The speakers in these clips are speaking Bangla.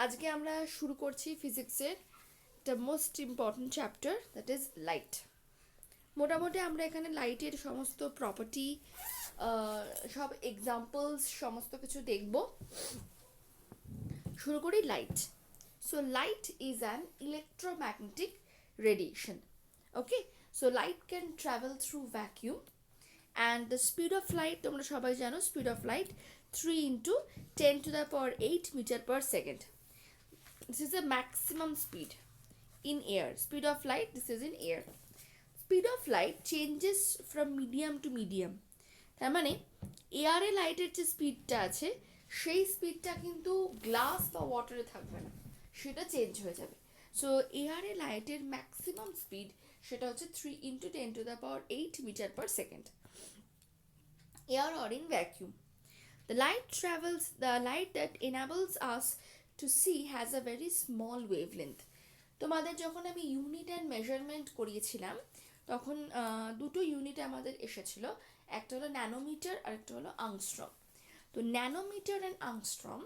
আজকে আমরা শুরু করছি ফিজিক্সের একটা most important chapter, that is light. মোটামুটি আমরা এখানে লাইটের সমস্ত প্রপার্টি, সব এক্সাম্পলস, সমস্ত কিছু দেখব। শুরু করি light. So light is an electromagnetic radiation. Okay, so light can travel through vacuum and the speed of light, তোমরা সবাই জানো speed of light 3 into 10 to the power 8 meter per second. This is the maximum speed in air. Speed of light, this is in air. Speed of light changes from medium to medium. তার মানে এয়ারে লাইটের যে স্পিডটা আছে সেই স্পিডটা কিন্তু গ্লাস বা ওয়াটারে থাকবে না, সেটা চেঞ্জ হয়ে যাবে। সো এয়ারে লাইটের ম্যাক্সিমাম স্পিড সেটা হচ্ছে 3 into 10 to the power 8 meter per second. Air or in vacuum. The light that enables us to see has a very small wavelength. তোমাদের যখন আমি ইউনিট অ্যান্ড মেজারমেন্ট করিয়েছিলাম তখন দুটো ইউনিট আমাদের এসেছিল, একটা হলো ন্যানোমিটার আর একটা হলো আংস্ট্রম। তো ন্যানোমিটার অ্যান্ড আংস্ট্রম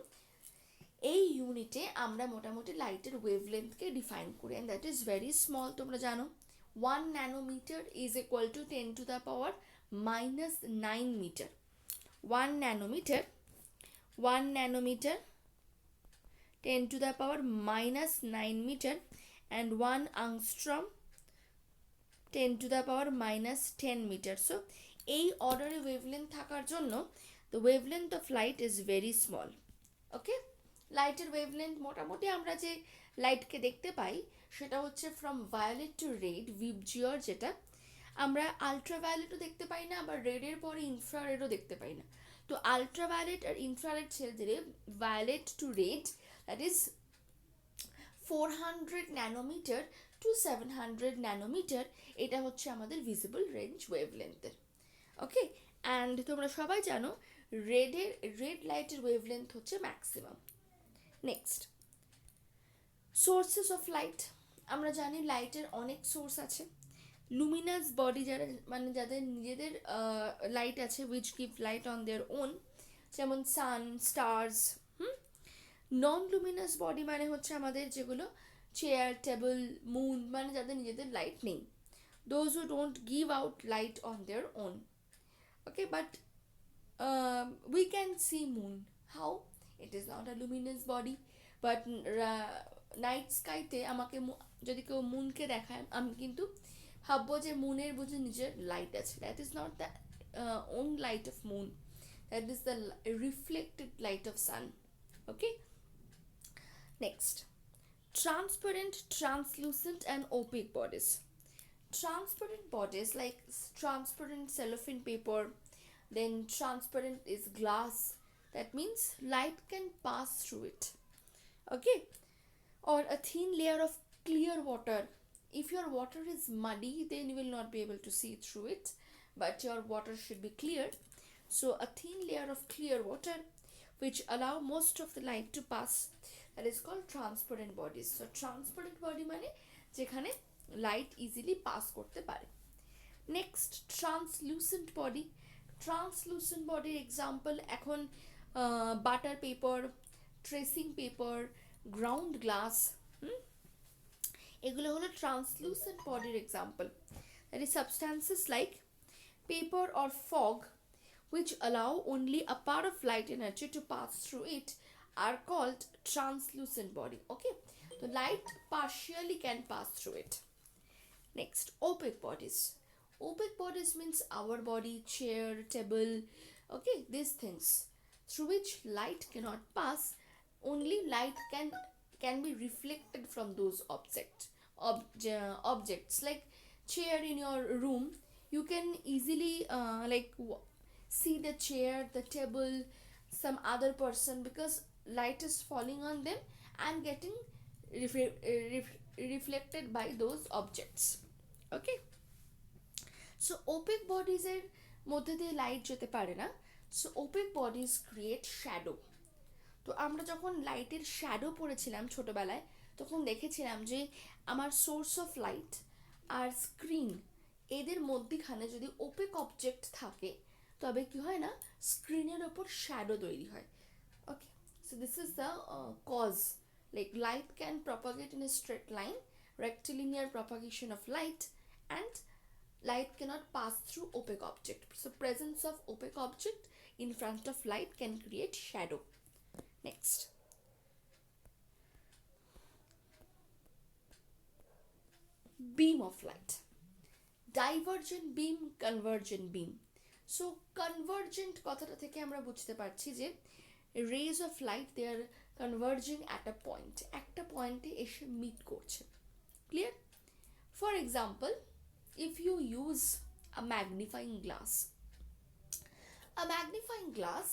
এই ইউনিটে আমরা মোটামুটি লাইটের ওয়েভলেন্থকে ডিফাইন করি, and that is very small. তোমরা জানো 1 nanometer is equal to 10 to the power -9 meter. 1 nanometer 10 to the power -9 meter, and 1 angstrom 10 to the power -10 meter. So এই অর্ডারে ওয়েভলেন্থ থাকার জন্য the wavelength of light is very small. ওকে, লাইটের ওয়েভলেন্থ মোটামুটি আমরা যে লাইটকে দেখতে পাই সেটা হচ্ছে ফ্রম ভায়োলেট টু রেড, ভিবজিওর, যেটা আমরা আলট্রাভায়োলেটও দেখতে পাই না, আবার রেডের পরে ইনফ্রারেডও দেখতে পাই না। তো আলট্রাভায়োলেট আর ইনফ্রারেড ছেড়ে দিলে violet to red, that is 400 nanometer to 700 nanometer, এটা হচ্ছে আমাদের ভিজিবল রেঞ্জ ওয়েভলেন্থের। ওকে, অ্যান্ড তোমরা সবাই জানো রেড লাইটের ওয়েভলেন্থ হচ্ছে maximum. Next, sources of light. আমরা জানি লাইটের অনেক সোর্স আছে। লুমিনাস বডি যারা, মানে যাদের নিজেদের লাইট আছে, which give light on their own, যেমন সান, স্টার্স। নন লুমিনাস বডি মানে হচ্ছে আমাদের যেগুলো চেয়ার, টেবিল, মুন, মানে যাদের নিজেদের লাইট নেই, those who don't give out light on their own. Okay, but we can see moon. How? It is not a luminous body, but night স্কাইতে আমাকে যদি কেউ মুনকে দেখায় আমি কিন্তু ভাববো যে মুনের বুঝে নিজের লাইট আছে। That is not the own light of moon, that is the reflected light of sun. Okay, next, transparent, translucent and opaque bodies. Transparent bodies like transparent cellophane paper, then transparent is glass, that means light can pass through it. Okay, or a thin layer of clear water. If your water is muddy, then you will not be able to see through it, but your water should be clear. So a thin layer of clear water which allow most of the light to pass, that is called transparent bodies. So transparent body মানে যেখানে লাইট ইজিলি পাস করতে পারে। Next, translucent body. ট্রান্সলুসেন্ট বডির এক্সাম্পল এখন butter paper, tracing paper, ground glass, এগুলো হলো ট্রান্সলুসেন্ট বডির example. That is substances like paper or fog which allow only a part of light energy to pass through it are called translucent body. Okay, so light partially can pass through it. Next, opaque bodies. Opaque bodies means our body, chair, table, okay, these things through which light cannot pass, only light can be reflected from those objects like chair in your room. You can easily see the chair, the table, some other person, because light is falling on them and getting reflected by those objects. Okay, so opaque bodies এর মধ্যে দিয়ে লাইট যেতে পারে না, so opaque bodies create shadow. তো আমরা যখন লাইটের শ্যাডো পড়েছিলাম ছোটবেলায় তখন দেখেছিলাম যে আমার সোর্স অফ লাইট আর স্ক্রিন এদের মধ্যখানে যদি ওপেক অবজেক্ট থাকে তবে কি হয় না, স্ক্রিনের ওপর শ্যাডো তৈরি হয়। Okay, so this is the cause Like light can propagate in a straight line, rectilinear propagation of light, and light cannot pass through opaque object. So presence of opaque object in front of light can create shadow. Next, beam of light. Divergent beam, convergent beam. So convergent কথাটা থেকে আমরা বুঝতে পারছি যে rays of light they are converging at a point, একটা পয়েন্টে এসে মিট করছে। Clear? For example, if you use a magnifying glass, a magnifying glass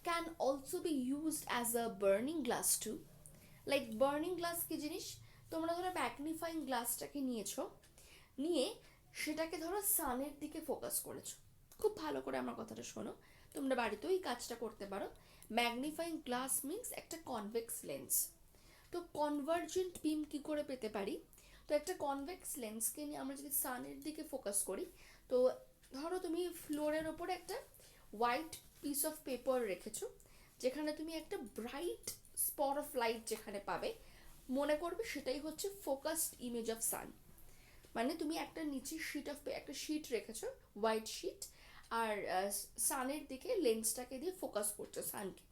can also be used as a burning glass too. Like burning glass কি জিনিস? তোমরা ধরো ম্যাগনিফাইং গ্লাসটাকে নিয়েছো, নিয়ে সেটাকে ধরো সানের দিকে ফোকাস করেছো। খুব ভালো করে আমার কথাটা শোনো, তোমরা বাড়িতেও এই কাজটা করতে পারো। ম্যাগনিফাইং গ্লাস মিনস একটা কনভেক্স লেন্স। তো কনভার্জেন্ট বিম কি করে পেতে পারি? তো একটা কনভেক্স লেন্সকে নিয়ে আমরা যদি সানের দিকে ফোকাস করি, তো ধরো তুমি ফ্লোরের ওপরে একটা হোয়াইট পিস অফ পেপার রেখেছো, যেখানে তুমি একটা ব্রাইট স্পট অফ লাইট যেখানে পাবে, মনে করবে সেটাই হচ্ছে ফোকাসড ইমেজ অফ সান। মানে তুমি একটা নিচে একটা শিট রেখেছো, হোয়াইট শিট, আর সানের দিকে লেন্সটাকে দিয়ে ফোকাস করছো সানকে।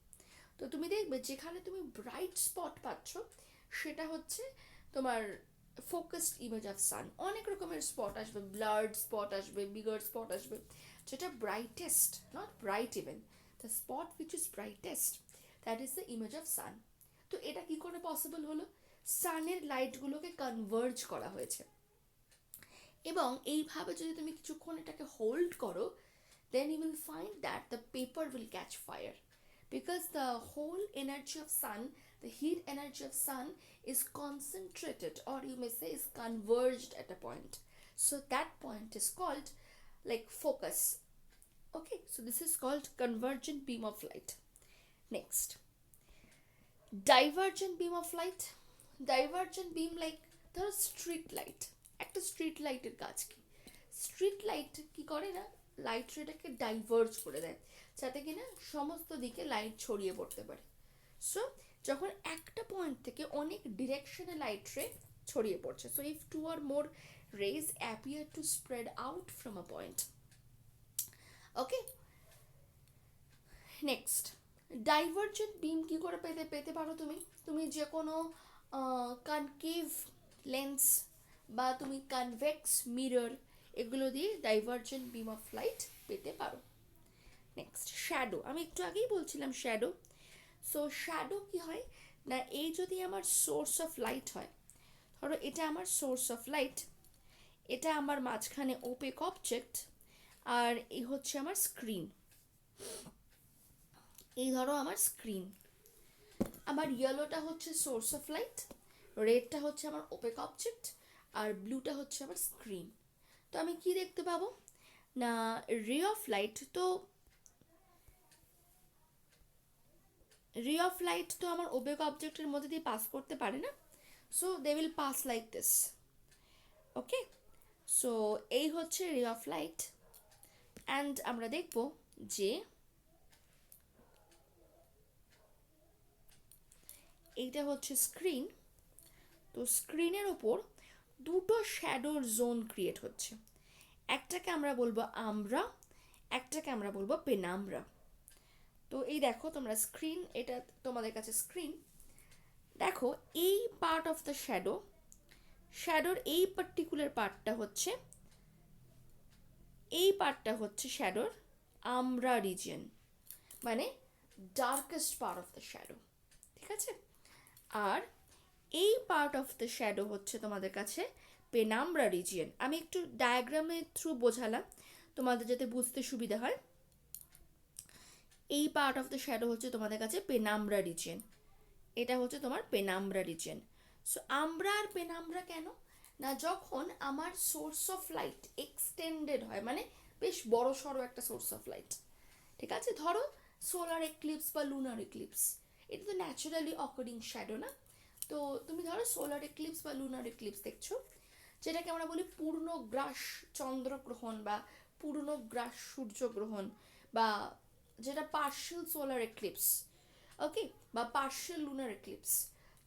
তো তুমি দেখবে যেখানে তুমি ব্রাইট স্পট পাচ্ছ সেটা হচ্ছে তোমার ফোকাসড ইমেজ অফ সান। অনেক রকমের স্পট আসবে, ব্লার্ড স্পট আসবে, বিগার স্পট আসবে, যেটা brightest, not bright even, the spot which is brightest, that is the image of sun. তো এটা কি করে পসিবল হলো? সানের লাইটগুলোকে কনভার্জ করা হয়েছে, এবং এইভাবে যদি তুমি কিছুক্ষণ এটাকে হোল্ড করো, then you will find that the paper will catch fire, because the whole energy of sun, the heat energy of sun is concentrated, or you may say is converged at a point. So that point is called like focus. Okay, so this is called convergent beam of light. Next, divergent beam of light. Divergent beam like the street light. একটা স্ট্রিট লাইটের কাজ কি? স্ট্রিট লাইট কি করে না, লাইট রেটাকে ডাইভার্জ করে দেয়, যাতে কিনা সমস্ত দিকে লাইট ছড়িয়ে পড়তে পারে। সো যখন একটা পয়েন্ট থেকে অনেক ডিরেকশনে লাইট রে ছড়িয়ে পড়ছে, so if two or more rays appear to spread out from a point. Okay, next, divergent beam কি করে পেতে পারো তুমি? তুমি যে কোনো কনকেভ লেন্স বা তুমি কনভেক্স মিরর, এগুলো দিয়ে ডাইভার্জেন্ট বিম অফ লাইট পেতে পারো। Next, shadow. আমি একটু আগেই বলছিলাম শ্যাডো। সো শ্যাডো কি হয় না, এই যদি আমার সোর্স অফ লাইট হয়, ধরো এটা আমার সোর্স অফ লাইট, এটা আমার মাঝখানে ওপেক অবজেক্ট, আর এই হচ্ছে আমার স্ক্রিন। এই ধরো আমার স্ক্রিন, আমার ইয়েলোটা হচ্ছে সোর্স অফ লাইট, রেডটা হচ্ছে আমার ওপেক অবজেক্ট, আর ব্লুটা হচ্ছে আমার স্ক্রিন। তো আমি কি দেখতে পাবো না, রে অফ লাইট তো আমার ওপেক অবজেক্টের মধ্যে দিয়ে পাস করতে পারে না, so they will pass like this. Okay, so এই হচ্ছে রে অফ লাইট। অ্যান্ড আমরা দেখব যে এইটা হচ্ছে স্ক্রিন। তো স্ক্রিনের ওপর দুটো শ্যাডোর জোন ক্রিয়েট হচ্ছে, একটাকে আমরা বলবো আমরা, একটাকে আমরা বলবো পেনাম্বরা। তো এই দেখো তোমরা স্ক্রিন, এটা তোমাদের কাছে স্ক্রিন, দেখো এই পার্ট অফ দ্য শ্যাডোর এই পার্টিকুলার পার্টটা হচ্ছে শ্যাডোর আমরা রিজিয়ন, মানে darkest part of the shadow. ঠিক আছে, আর এই পার্ট অফ দ্য শ্যাডো হচ্ছে তোমাদের কাছে পেনাম্বরা রিজিয়ন। আমি একটু ডায়াগ্রামের থ্রু বোঝালাম তোমাদের যাতে বুঝতে সুবিধা হয়। এই পার্ট অফ দ্য শ্যাডো হচ্ছে তোমাদের কাছে পেনাম্বরা রিজিয়ন, এটা হচ্ছে তোমার পেনাম্বরা রিজিয়ন। সো আমরা আর পেনাম্বরা কেন না, যখন আমার সোর্স অফ লাইট এক্সটেন্ডেড হয়, মানে বেশ বড় সড়ো একটা সোর্স অফ লাইট, ঠিক আছে, ধরো সোলার এক্লিপস বা লুনার এক্লিপস, এটা তো ন্যাচারালি অকারিং শ্যাডো না। তো তুমি ধরো সোলার এক্লিপস বা লুনার এক্লিপস দেখছো, যেটাকে আমরা বলি পূর্ণগ্রাস চন্দ্রগ্রহণ বা পূর্ণগ্রাস সূর্যগ্রহণ, বা যেটা পার্শিয়াল সোলার এক্লিপস, ওকে, বা পার্শিয়াল লুনার এক্লিপস।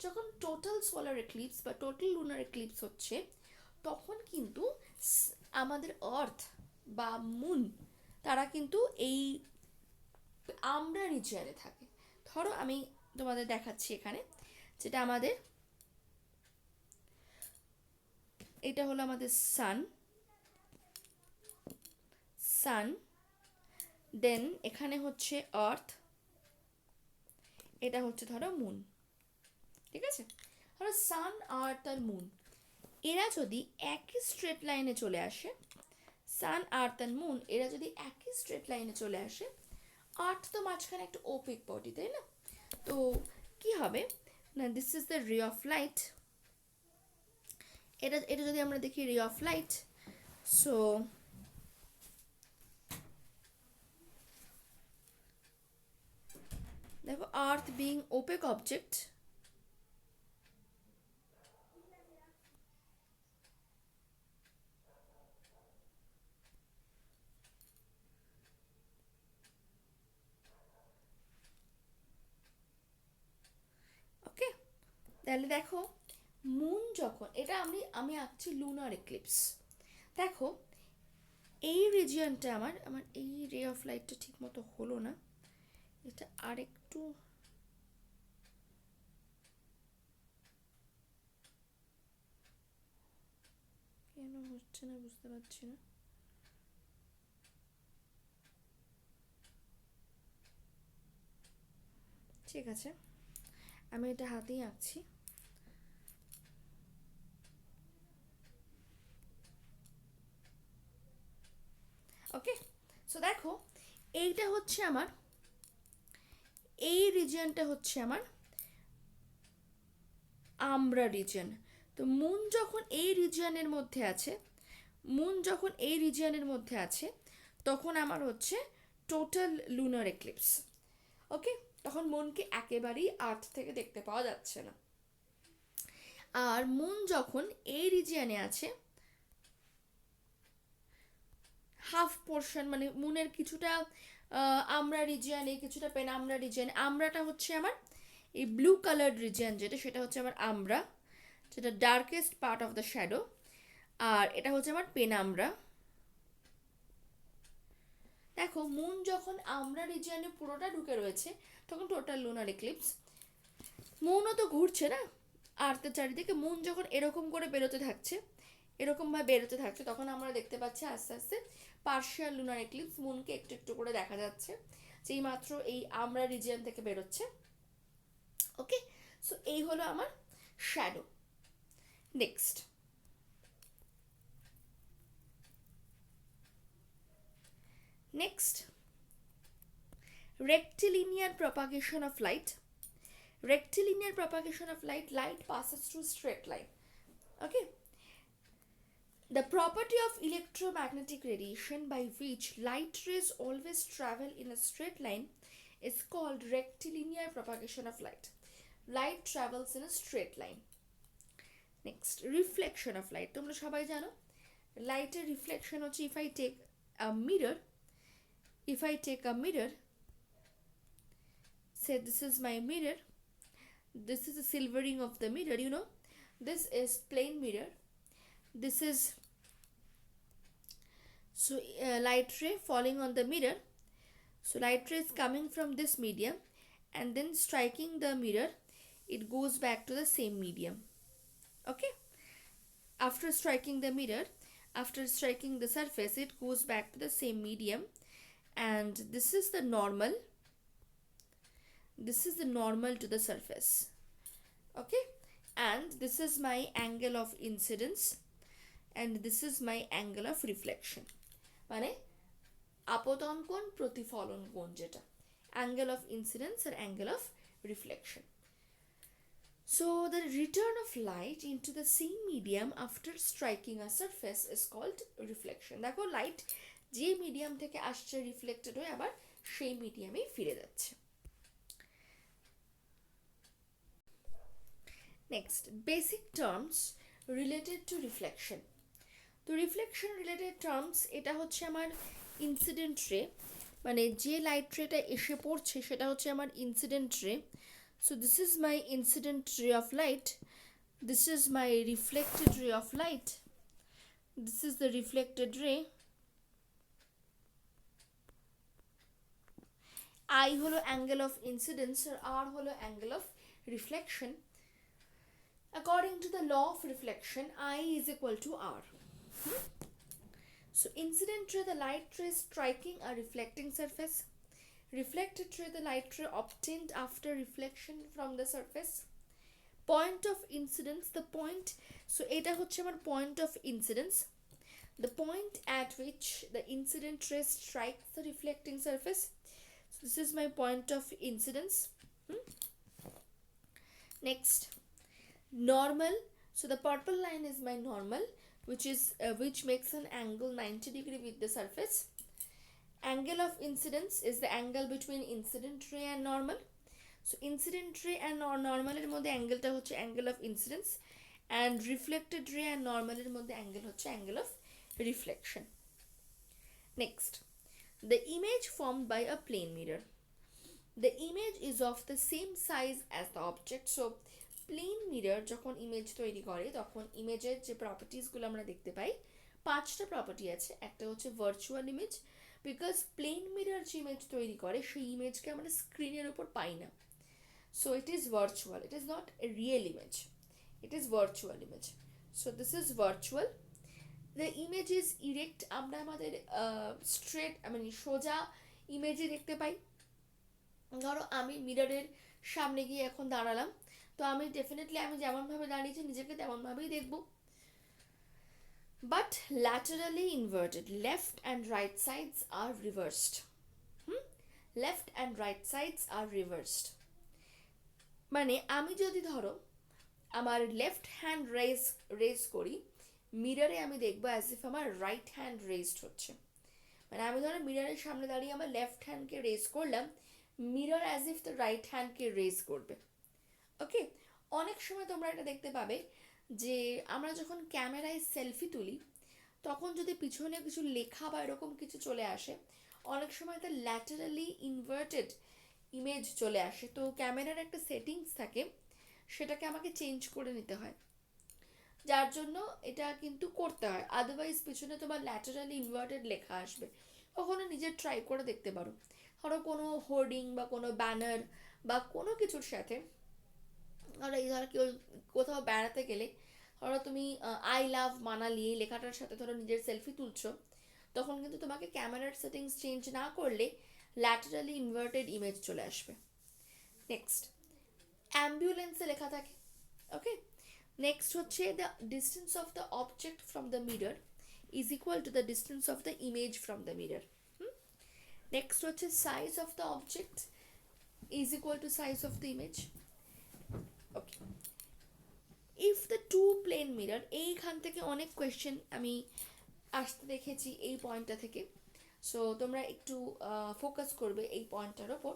যখন টোটাল সোলার এক্লিপস বা টোটাল লুনার এক্লিপস হচ্ছে তখন কিন্তু আমাদের আর্থ বা মুন তারা কিন্তু এই আমরা রিজিয়নে থাকে। ধরো আমি তোমাদের দেখাচ্ছি এখানে, যেটা আমাদের, এটা হলো আমাদের সান, দেন এখানে হচ্ছে আর্থ, এটা হচ্ছে ধরো মুন, ঠিক আছে? ধরো সান, আর্থ আর মুন এরা যদি একই স্ট্রেট লাইনে চলে আসে, সান, আর্থ আর মুন এরা যদি একই স্ট্রেট লাইনে চলে আসে, আর্থ তো মাঝখানে একটা ওপেক বডি, তাই না? তো কি হবে না, দিস ইজ দ্য রে অফ লাইট। এটা এটা যদি আমরা দেখি রে অফ লাইট, সো দেখো আর্থ বিং ওপেক অবজেক্ট, ওকে? তাহলে দেখো মুন যখন, এটা আমি আঁকছি লুনার এক্লিপস, দেখো এই রিজিয়নটা আমার এই রে অফ লাইটটা ঠিক মতো হলো না, এটা আরেকটু, কেন হচ্ছে না বুঝতে পারছি না। ঠিক আছে, আমি এটা হাতেই আঁকছি। ওকে, সো দেখো এইটা হচ্ছে আমার, এই রিজিয়নটা হচ্ছে আমার আমরা রিজিয়ন। তো মুন যখন এই রিজিয়নের মধ্যে আছে, তখন আমার হচ্ছে টোটাল লুনার এক্লিপস। ওকে, তখন মুনকে একেবারেই আর্থ থেকে দেখতে পাওয়া যাচ্ছে না। আর মুন যখন এই রিজিয়নে আছে, হাফ পোর্শন মানে মুনের কিছুটা আমরা রিজিয়নে, কিছুটা পেনামরা রিজিয়ন, আমরাটা হচ্ছে আমার এই ব্লু কালার্ড রিজিয়ন যেটা, সেটা হচ্ছে আমার আমরা, যেটা darkest part of the shadow, আর এটা হচ্ছে আমার পেনামরা। দেখো মুন যখন আমরা রিজিয়নে পুরোটা ঢুকে রয়েছে তখন টোটাল লুনার এক্লিপস। মুনও তো ঘুরছে না আর্থের চারিদিকে, মুন যখন এরকম করে বেরোতে থাকছে, এরকমভাবে বেরোতে থাকছে, তখন আমরা দেখতে পাচ্ছি আস্তে আস্তে পার্শিয়াল লুনার এক্লিপস, মুনকে একটু একটু করে দেখা যাচ্ছে যেই মাত্র এই আমরা রিজিয়ন থেকে বেরোচ্ছে। ওকে, সো এই হলো আমার shadow. Next, rectilinear propagation of light. Rectilinear propagation of light passes through straight line. Okay, the property of electromagnetic radiation by which light rays always travel in a straight line is called rectilinear propagation of light. Light travels in a straight line. Next, reflection of light. তোমরা সবাই জানো লাইটের রিফ্লেকশন হচ্ছে, if I take a mirror, say this is my mirror, this is the silvering of the mirror, you know, this is plain mirror, this is, so light ray falling on the mirror, so light ray is coming from this medium and then striking the mirror, it goes back to the same medium. Okay, after striking the mirror, after striking the surface, it goes back to the same medium, and this is the normal to the surface. Okay, and this is my angle of incidence and this is my angle of reflection, মানে আপতন কোণ প্রতিফলন কোণ, যেটা angle of incidence or angle of reflection. So the return of light into the same medium after striking a surface is called reflection. দেখো লাইট যে মিডিয়াম থেকে আসছে রিফ্লেক্টেড হয়ে আবার সেই মিডিয়ামেই ফিরে যাচ্ছে। Next, basic terms related to reflection. তো রিফ্লেকশন রিলেটেড টার্মস, এটা হচ্ছে আমার ইনসিডেন্ট রে, মানে যে লাইট রেটা এসে পড়ছে সেটা হচ্ছে আমার ইনসিডেন্ট রে। So this is my incident ray of light, this is my reflected ray of light, this is the reflected ray, I হলো angle of incidence R r হলো angle of reflection. According to the law of reflection, I is equal to r. So incident ray, the light ray striking a reflecting surface. Reflected ray, the light ray obtained after reflection from the surface. Point of incidence, the point, so এটা হচ্ছে আমার point of incidence, the point at which the incident ray strikes the reflecting surface. So this is my point of incidence. Next, normal, so the purple line is my normal, which makes an angle 90 degree with the surface. Angle of incidence is the angle between incident ray and normal. So incident ray and normal এর মধ্যে অ্যাঙ্গেলটা হচ্ছে angle of incidence, and reflected ray and normal এর মধ্যে অ্যাঙ্গেল হচ্ছে angle of reflection. Next, the image formed by a plane mirror. The image is of the same size as the object. So plane mirror যখন ইমেজ তৈরি করে তখন ইমেজের যে প্রপার্টিসগুলো আমরা দেখতে পাই, 5টা প্রপার্টি আছে। একটা হচ্ছে virtual image, because plane mirror যে ইমেজ তৈরি করে সেই ইমেজকে আমরা স্ক্রিনের উপর পাই না, so it is virtual, it is not a real image, it is virtual image. So this is virtual. The image is erect, আমরা আমাদের স্ট্রেট মানে সোজা ইমেজে দেখতে পাই। ধরো আমি মিররের সামনে গিয়ে এখন দাঁড়ালাম, তো আমি ডেফিনেটলি আমি যেমনভাবে দাঁড়িয়েছি নিজেকে তেমনভাবেই দেখব। But laterally inverted, left and right sides are reversed. Left and right sides are reversed মানে আমি যদি ধরো আমার লেফট হ্যান্ড রেজ করি, মিররে আমি দেখবো অ্যাজ ইফ আমার রাইট হ্যান্ড রেজড হচ্ছে। মানে আমি ধরো মিররের সামনে দাঁড়িয়ে আমার লেফট হ্যান্ডকে রেজ করলাম, mirror as if the right হ্যান্ডকে রেজ করবে। ওকে, অনেক সময় তোমরা এটা দেখতে পাবে যে আমরা যখন ক্যামেরায় সেলফি তুলি তখন যদি পিছনে কিছু লেখা বা এরকম কিছু চলে আসে, অনেক সময় তার ল্যাটারালি ইনভার্টেড ইমেজ চলে আসে। তো ক্যামেরার একটা সেটিংস থাকে, সেটাকে আমাকে চেঞ্জ করে নিতে হয়, যার জন্য এটা কিন্তু করতে হয়, আদারওয়াইজ পিছনে তোমার ল্যাটারালি ইনভার্টেড লেখা আসবে। কখনো নিজের ট্রাই করে দেখতে পারো। ধরো কোনো হোর্ডিং বা কোনো ব্যানার বা কোনো কিছুর সাথে, ধরো এই ধরো কেউ কোথাও বেড়াতে গেলে, ধরো তুমি আই লাভ মানালি এই লেখাটার সাথে ধরো নিজের সেলফি তুলছো, তখন কিন্তু তোমাকে ক্যামেরার সেটিংস চেঞ্জ না করলে ল্যাটারালি ইনভার্টেড ইমেজ চলে আসবে। নেক্সট, অ্যাম্বুলেন্সে লেখা থাকে। ওকে, নেক্সট হচ্ছে the distance of the object from the mirror is equal to the distance of the image from the mirror. Next হচ্ছে size of the object is equal to size of the image. Okay, if the two plane mirror, এইখান থেকে অনেক কোয়েশ্চেন আমি আসতে দেখেছি এই পয়েন্টটা থেকে, সো তোমরা একটু ফোকাস করবে এই পয়েন্টটার ওপর।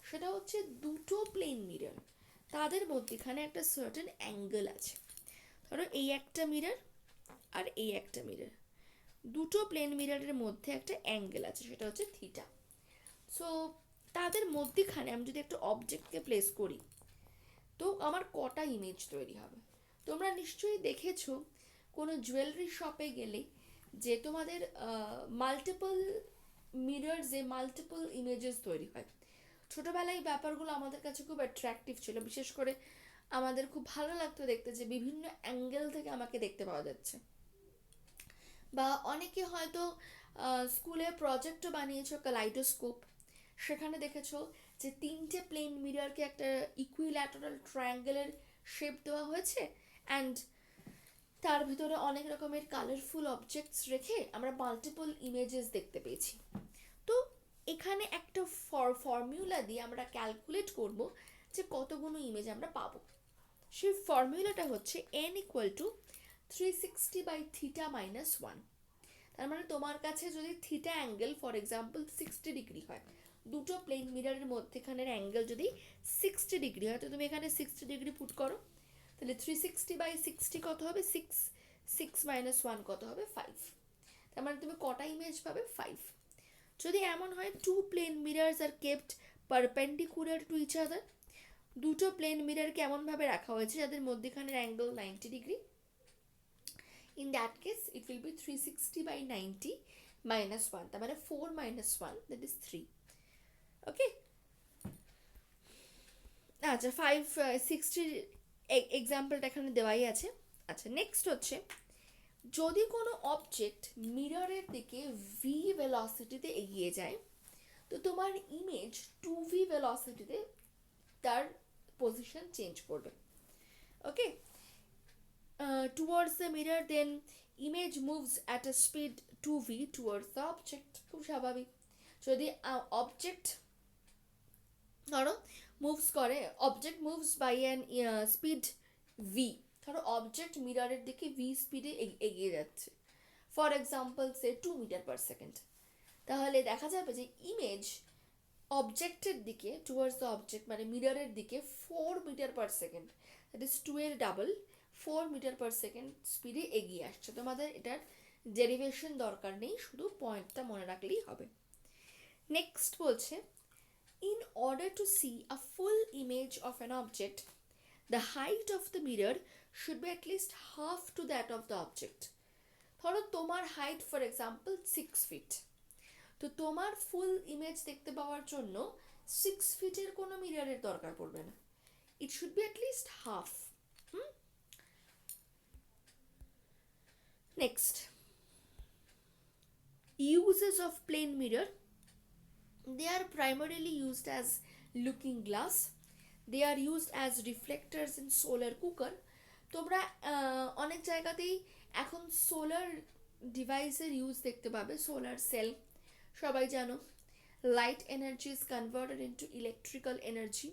সেটা হচ্ছে দুটো প্লেন মিরর, তাদের মধ্যেখানে একটা সার্টেন অ্যাঙ্গেল আছে। ধরো এই একটা মিরর আর এই একটা মিরর, দুটো প্লেন মিররের মধ্যে একটা অ্যাঙ্গেল আছে, সেটা হচ্ছে থিটা। সো তাদের মধ্যেখানে আমি যদি একটা অবজেক্টকে প্লেস করি তো আমার কটা ইমেজ তৈরি হবে? তোমরা নিশ্চয়ই দেখেছো কোনো জুয়েলারি শপে গেলে যে তোমাদের মাল্টিপল মিররসে মাল্টিপল ইমেজেস তৈরি হয়। ছোটোবেলায় এই ব্যাপারগুলো আমাদের কাছে খুব অ্যাট্রাকটিভ ছিল, বিশেষ করে আমাদের খুব ভালো লাগতো দেখতে যে বিভিন্ন অ্যাঙ্গেল থেকে আমাকে দেখতে পাওয়া যাচ্ছে। বা অনেকে হয়তো স্কুলে প্রজেক্টও বানিয়েছো কালাইডোস্কোপ, সেখানে দেখেছো যে 3টে প্লেন মিররকে একটা ইকুইল্যাটারাল ট্রায়াঙ্গেলের শেপ দেওয়া হয়েছে, অ্যান্ড তার ভিতরে অনেক রকমের কালারফুল অবজেক্টস রেখে আমরা মাল্টিপল ইমেজেস দেখতে পেয়েছি। তো এখানে একটা ফর্মুলা দিয়ে আমরা ক্যালকুলেট করব যে কতগুলো ইমেজ আমরা পাবো। সেই ফর্মুলাটা হচ্ছে n ইকুয়াল টু 360/θ-1। তার মানে তোমার কাছে যদি theta angle for example 60 degree হয়, দুটো প্লেন মিররের মধ্যেখানের অ্যাঙ্গেল যদি 60 ডিগ্রি হয়, তো তুমি এখানে 60 ডিগ্রি পুট করো, তাহলে 360/60 কত হবে? 6 - 1 কত হবে? 5। তার মানে তুমি কটা ইমেজ পাবে? 5। যদি এমন হয় two plane mirrors are kept perpendicular to each other, দুটো প্লেন মিরর কেমনভাবে রাখা হয়েছে যাদের মধ্যেখানের angle 90 degree, in that case it will be 360 by 90 minus 1, তার মানে 4 minus 1 that is 3. ওকে, আচ্ছা 560 এক্সাম্পলটা এখানে দেওয়াই আছে. আচ্ছা নেক্সট হচ্ছে, যদি কোনো অবজেক্ট মিররের দিকে ভি ভেলোসিটিতে এগিয়ে যায়, তো তোমার ইমেজ 2v ভেলোসিটিতে তার পজিশন চেঞ্জ করবে. ওকে, towards the mirror then image moves at a speed 2v towards the object. খুব স্বাভাবিক, যদি অবজেক্ট ধরো মুভস করে, object moves by an speed V, ধরো অবজেক্ট মিররের দিকে ভি স্পিডে এগিয়ে যাচ্ছে, for example say 2 metre per second, তাহলে দেখা যাবে যে ইমেজ অবজেক্টের দিকে টুয়ার্ডস দ্য অবজেক্ট মানে মিররের দিকে 4 metre per second, that is 2 এর ডাবল 4 মিটার পার সেকেন্ড স্পিডে এগিয়ে আসছে. তোমাদের এটার ডেরিভেশন দরকার নেই, শুধু পয়েন্টটা মনে রাখলেই হবে. নেক্সট বলছে, in order to see a full image of an object, the height of the mirror should be at least half to that of the object. ধরো তোমার হাইট ফর এক্সাম্পল 6 ফিট, তো তোমার ফুল ইমেজ দেখতে পাওয়ার জন্য 6 ফিটের কোনো মিররের দরকার পড়বে না, it should be at least half. Next, uses of plane mirror. They are primarily used as looking glass. They are used as reflectors in solar cooker. তোমরা অনেক জায়গাতেই এখন সোলার ডিভাইসের ইউজ দেখতে পাবে, সোলার সেল সবাই জানো, light energy is converted into electrical energy.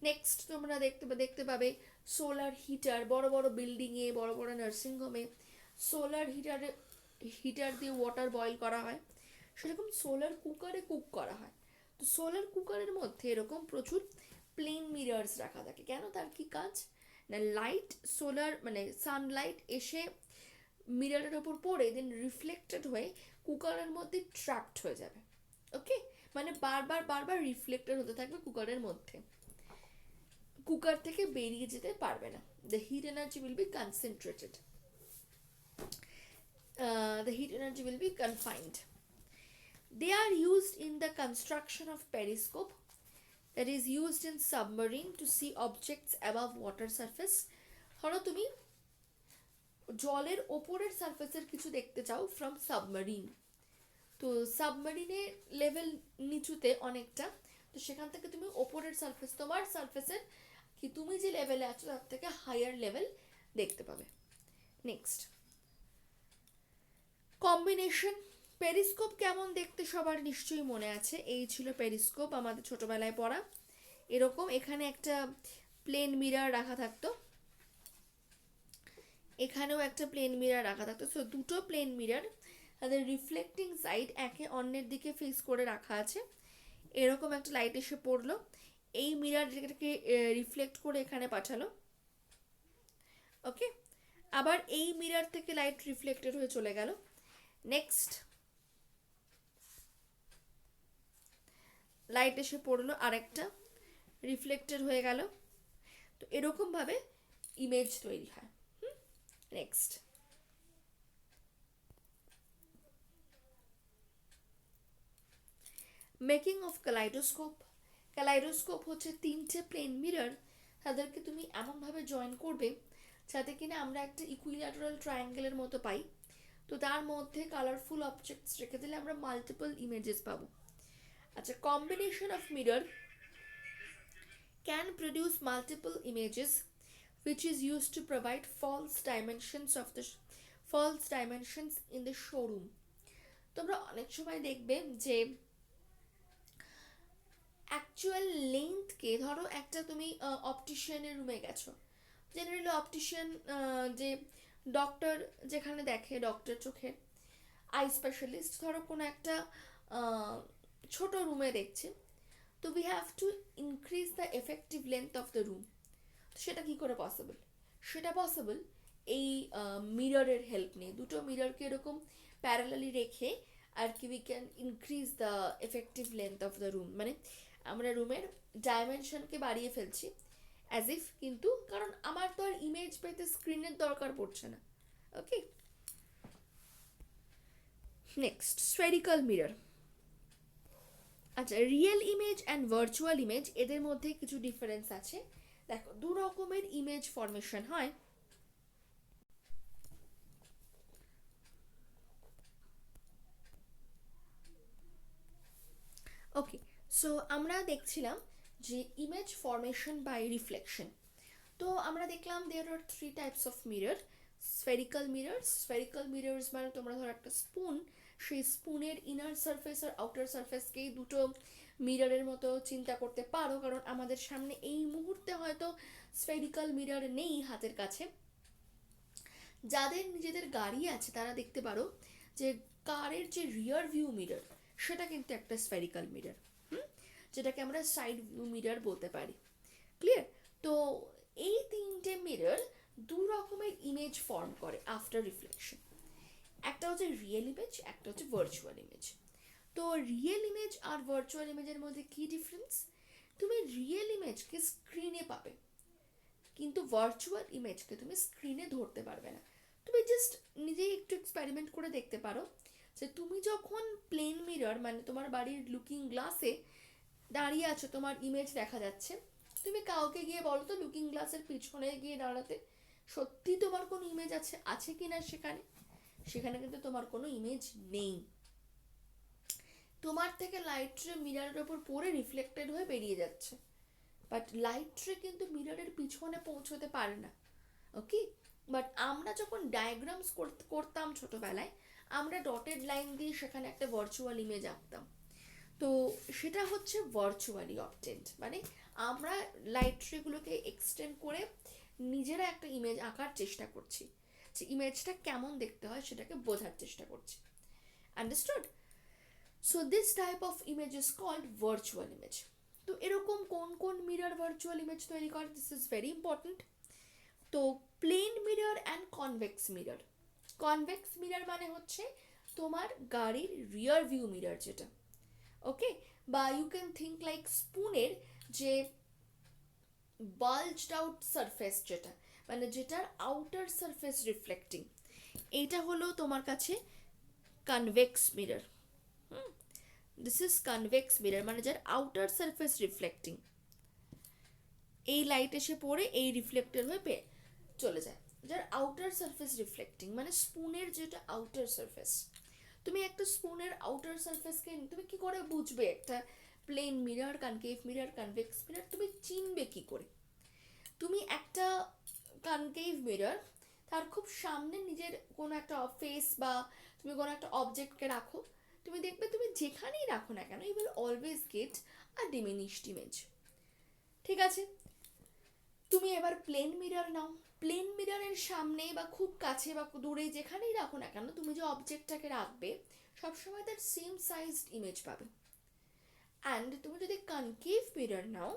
Next তোমরা দেখতে পাবে সোলার হিটার, বড় বড় বিল্ডিংয়ে, বড় বড় নার্সিংহোমে সোলার হিটার দিয়ে ওয়াটার বয়েল করা হয়, সেরকম সোলার কুকারে কুক করা হয়. তো সোলার কুকারের মধ্যে এরকম প্রচুর প্লেন মিরর্স রাখা থাকে. কেন, তার কি কাজ না, লাইট সোলার মানে সানলাইট এসে মিররের ওপর পড়ে দেন রিফ্লেক্টেড হয়ে কুকারের মধ্যে ট্র্যাপড হয়ে যাবে. ওকে, মানে বারবার রিফ্লেক্টেড হতে থাকবে কুকারের মধ্যে, কুকার থেকে বেরিয়ে যেতে পারবে না. The hit energy will be concentrated, the heat energy will be confined. They are used in the construction of periscope, that is used in submarine to see objects above water surface. ধরো তুমি জলের ওপরের সারফেসের কিছু দেখতে চাও ফ্রম সাবমারিন, তো সাবমারিনের লেভেল নিচুতে অনেকটা, তো সেখান থেকে তুমি ওপরের সারফেস, তোমার সারফেসের কি তুমি যে লেভেলে আছো তার থেকে হায়ার লেভেল দেখতে পাবে. Next, combination. পেরিস্কোপ কেমন দেখতে সবার নিশ্চয়ই মনে আছে, এই ছিল পেরিস্কোপ আমাদের ছোটবেলায় পড়া. এরকম এখানে একটা প্লেন মিরর রাখা থাকতো, এখানেও একটা প্লেন মিরর রাখা থাকতো. সো দুটো প্লেন মিরর, তাদের রিফ্লেক্টিং সাইড একে অন্যের দিকে ফেস করে রাখা আছে. এরকম একটা লাইট এসে পড়লো, এই মিররটাকে রিফ্লেক্ট করে এখানে পাঠালো. ওকে, আবার এই মিরর থেকে লাইট রিফ্লেক্টেড হয়ে চলে গেল. নেক্সট লাইট এসে পড়লো, আরেকটা রিফ্লেক্টেড হয়ে গেল. তো এরকম ভাবে ইমেজ তৈরি হয়. Next, making of kaleidoscope. Kaleidoscope হচ্ছে 3টে প্লেন মিরর, তাদেরকে তুমি এমনভাবে জয়েন করবে যাতে কিনা আমরা একটা ইকুইল্যাটারাল ট্রায়াঙ্গেলের মতো পাই. তো তার মধ্যে কালারফুল অবজেক্টস রেখে দিলে আমরা মাল্টিপল ইমেজেস পাবো. আচ্ছা, combination of mirror can produce multiple images, which is used to provide false dimensions in the showroom. তোমরা অনেক সময় দেখবে যে অ্যাকচুয়াল লেন্থকে, ধরো একটা তুমি অপটিশিয়ানের রুমে গেছো, জেনারেলি অপটিশিয়ান যে ডক্টর যেখানে দেখে, ডক্টর চোখের আই স্পেশালিস্ট, ধরো কোনো একটা ছোট রুমে দেখছে, তো we have to increase the effective length of the room. সেটা কী করে পসিবল? সেটা পসিবল এই মিররের হেল্প নিয়ে. দুটো মিররকে এরকম প্যারালালি রেখে আর কি we can increase the effective length of the room. মানে আমরা রুমের ডাইমেনশনকে বাড়িয়ে ফেলছি অ্যাজ ইফ, কিন্তু কারণ আমার তো আর ইমেজ পেতে স্ক্রিনের দরকার পড়ছে না। ওকে, নেক্সট স্ফেরিক্যাল মিরর। আচ্ছা, real image and virtual image, এদের মধ্যে কিছু ডিফারেন্স আছে। দেখো, দু রকমের ইমেজ ফরমেশন হয়। ওকে, সো আমরা দেখছিলাম যে ইমেজ ফরমেশন বাই রিফ্লেকশন। তো আমরা দেখলাম there are three types of mirror. Spherical mirrors মানে তোমরা ধরো একটা স্পুন, সেই স্পুনের ইনার সারফেস আর আউটার সারফেসকেই দুটো মিররের মতো চিন্তা করতে পারো, কারণ আমাদের সামনে এই মুহূর্তে হয়তো স্ফেরিক্যাল মিরর নেই হাতের কাছে। যাদের নিজেদের গাড়ি আছে তারা দেখতে পারো যে কারের যে রিয়ার ভিউ মিরর, সেটা কিন্তু একটা স্ফেরিক্যাল মিরর, যেটাকে আমরা সাইড ভিউ মিরর বলতে পারি। ক্লিয়ার? তো এই তিনটে মিরর দু রকমের ইমেজ ফর্ম করে আফটার রিফ্লেকশন। একটা হচ্ছে রিয়েল ইমেজ, একটা হচ্ছে ভার্চুয়াল ইমেজ। তো রিয়েল ইমেজ আর ভার্চুয়াল ইমেজের মধ্যে কি ডিফারেন্স? তুমি রিয়েল ইমেজকে স্ক্রিনে পাবে, কিন্তু ভার্চুয়াল ইমেজকে তুমি স্ক্রিনে ধরতে পারবে না। তুমি জাস্ট নিজেই একটু এক্সপেরিমেন্ট করে দেখতে পারো যে তুমি যখন প্লেন মিরর মানে তোমার বাড়ির লুকিং গ্লাসে দাঁড়িয়ে আছো, তোমার ইমেজ দেখা যাচ্ছে, তুমি কাউকে গিয়ে বলো তো লুকিং গ্লাসের পিছনে গিয়ে দাঁড়াতে, সত্যি তোমার কোনো ইমেজ আছে কি না সেখানে? সেখানে কিন্তু তোমার কোনো ইমেজ নেই। তোমার থেকে লাইট রে মিররের ওপর পড়ে রিফ্লেক্টেড হয়ে বেরিয়ে যাচ্ছে, বাট লাইট রে কিন্তু মিররের পিছনে পৌঁছতে পারে না। ওকে, বাট আমরা যখন ডায়াগ্রামস করতাম ছোটবেলায়, আমরা ডটেড লাইন দিয়ে সেখানে একটা ভার্চুয়াল ইমেজ আঁকতাম। তো সেটা হচ্ছে ভার্চুয়ালি অবটেন্ড, মানে আমরা লাইট রেগুলোকে এক্সটেন্ড করে নিজেরা একটা ইমেজ আঁকার চেষ্টা করছি, যে ইমেজটা কেমন দেখতে হয় সেটাকে বোঝার চেষ্টা করছি। Understood? So this type of image is called virtual image. তো এরকম কোন কোন মিরর ভার্চুয়াল ইমেজ তৈরি করে, দিস ইজ ভেরি ইম্পর্টেন্ট। তো plane mirror and convex mirror. Convex mirror মানে হচ্ছে তোমার গাড়ির রিয়ার ভিউ মিরর, যেটা ওকে, বা ইউ ক্যান থিঙ্ক লাইক স্পুনের যে বাল্জড আউট সারফেস, যেটা মানে যেটার আউটার সারফেস রিফ্লেক্টিং, এইটা হলো তোমার কাছে convex mirror. This is convex mirror, মানে যার আউটার সারফেস রিফ্লেক্টিং, এই লাইট এসে পড়ে এই রিফ্লেক্টেড হয়ে চলে যায়, যার আউটার সারফেস রিফ্লেক্টিং, মানে স্পুনের যেটা আউটার সারফেস। তুমি একটা স্পুনের আউটার সারফেসকে তুমি কি করে বুঝবে একটা plane mirror, concave mirror, convex mirror তুমি চিনবে কি করে? তুমি একটা কনকেভ মিরর তার খুব সামনে নিজের কোনো একটা ফেস বা তুমি কোনো একটা অবজেক্টকে রাখো, তুমি দেখবে তুমি যেখানেই রাখো না কেন, you will always get a diminished image. ঠিক আছে, তুমি এবার প্লেন মিরর নাও, প্লেন মিররের সামনে বা খুব কাছে বা দূরে যেখানেই রাখো না কেন, তুমি যে অবজেক্টটাকে রাখবে সবসময় তার সেম সাইজড ইমেজ পাবে। অ্যান্ড তুমি যদি কনকেভ মিরর নাও,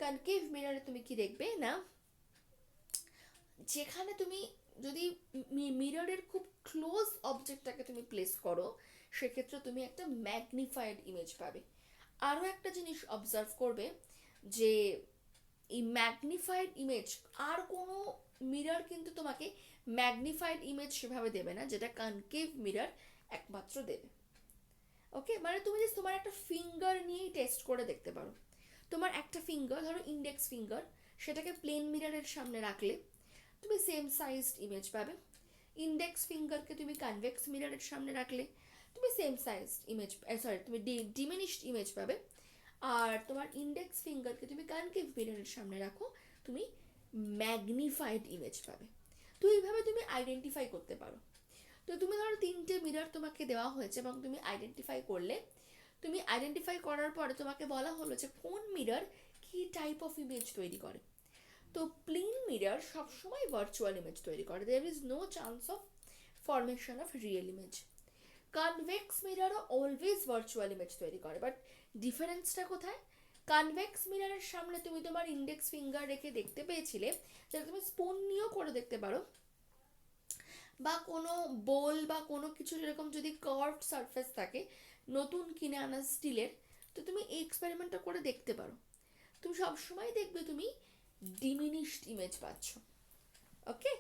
কনকেভ মিররে তুমি কি দেখবে না, যেখানে তুমি যদি মিররের খুব ক্লোজ অবজেক্টটাকে তুমি প্লেস করো, সেক্ষেত্রে তুমি একটা ম্যাগনিফাইড ইমেজ পাবে। আরও একটা জিনিস অবজার্ভ করবে যে এই ম্যাগনিফাইড ইমেজ আর কোনো মিরর কিন্তু তোমাকে ম্যাগনিফাইড ইমেজ সেভাবে দেবে না, যেটা কনকেভ মিরর একমাত্র দেবে। ওকে, মানে তুমি যে তোমার একটা ফিঙ্গার নিয়েই টেস্ট করে দেখতে পারো। তোমার একটা ফিঙ্গার, ধরো ইন্ডেক্স ফিঙ্গার, সেটাকে প্লেন মিররের সামনে রাখলে তুমি সেম সাইজড ইমেজ পাবে। ইন্ডেক্স ফিঙ্গারকে তুমি কনভেক্স মিররের সামনে রাখলে তুমি সেম সাইজড ইমেজ, তুমি ডিমিনিশড ইমেজ পাবে। আর তোমার ইন্ডেক্স ফিঙ্গারকে তুমি কনকেভ মিররের সামনে রাখো, তুমি ম্যাগনিফাইড ইমেজ পাবে। তো এইভাবে তুমি আইডেন্টিফাই করতে পারো। তো তুমি ধরো তিনটে মিরর তোমাকে দেওয়া হয়েছে এবং তুমি আইডেন্টিফাই করলে, তুমি আইডেন্টিফাই করার পরে তোমাকে বলা হলো যে কোন মিরর কি টাইপ অফ ইমেজ তৈরি করে। তো প্লেন মিরর সবসময় ভার্চুয়াল ইমেজ তৈরি করে, there is no chance of formation of real image. Convex মিররও অলওয়েজ ভার্চুয়াল ইমেজ তৈরি করে, বাট ডিফারেন্সটা কোথায়? কনভেক্স মিররের সামনে তুমি তোমার ইন্ডেক্স ফিঙ্গার রেখে দেখতে পেয়েছিলে, যেটা তুমি স্পুন নিয়েও করে দেখতে পারো, বা কোনো বোল বা কোনো কিছু এরকম যদি কার্ভড সারফেস থাকে নতুন কিনে আনা স্টিলের, তো তুমি এই এক্সপেরিমেন্টটা করে দেখতে পারো, তুমি সবসময় দেখবে তুমি ডিমিনিশড ইমেজ পাচ্ছ। Okay,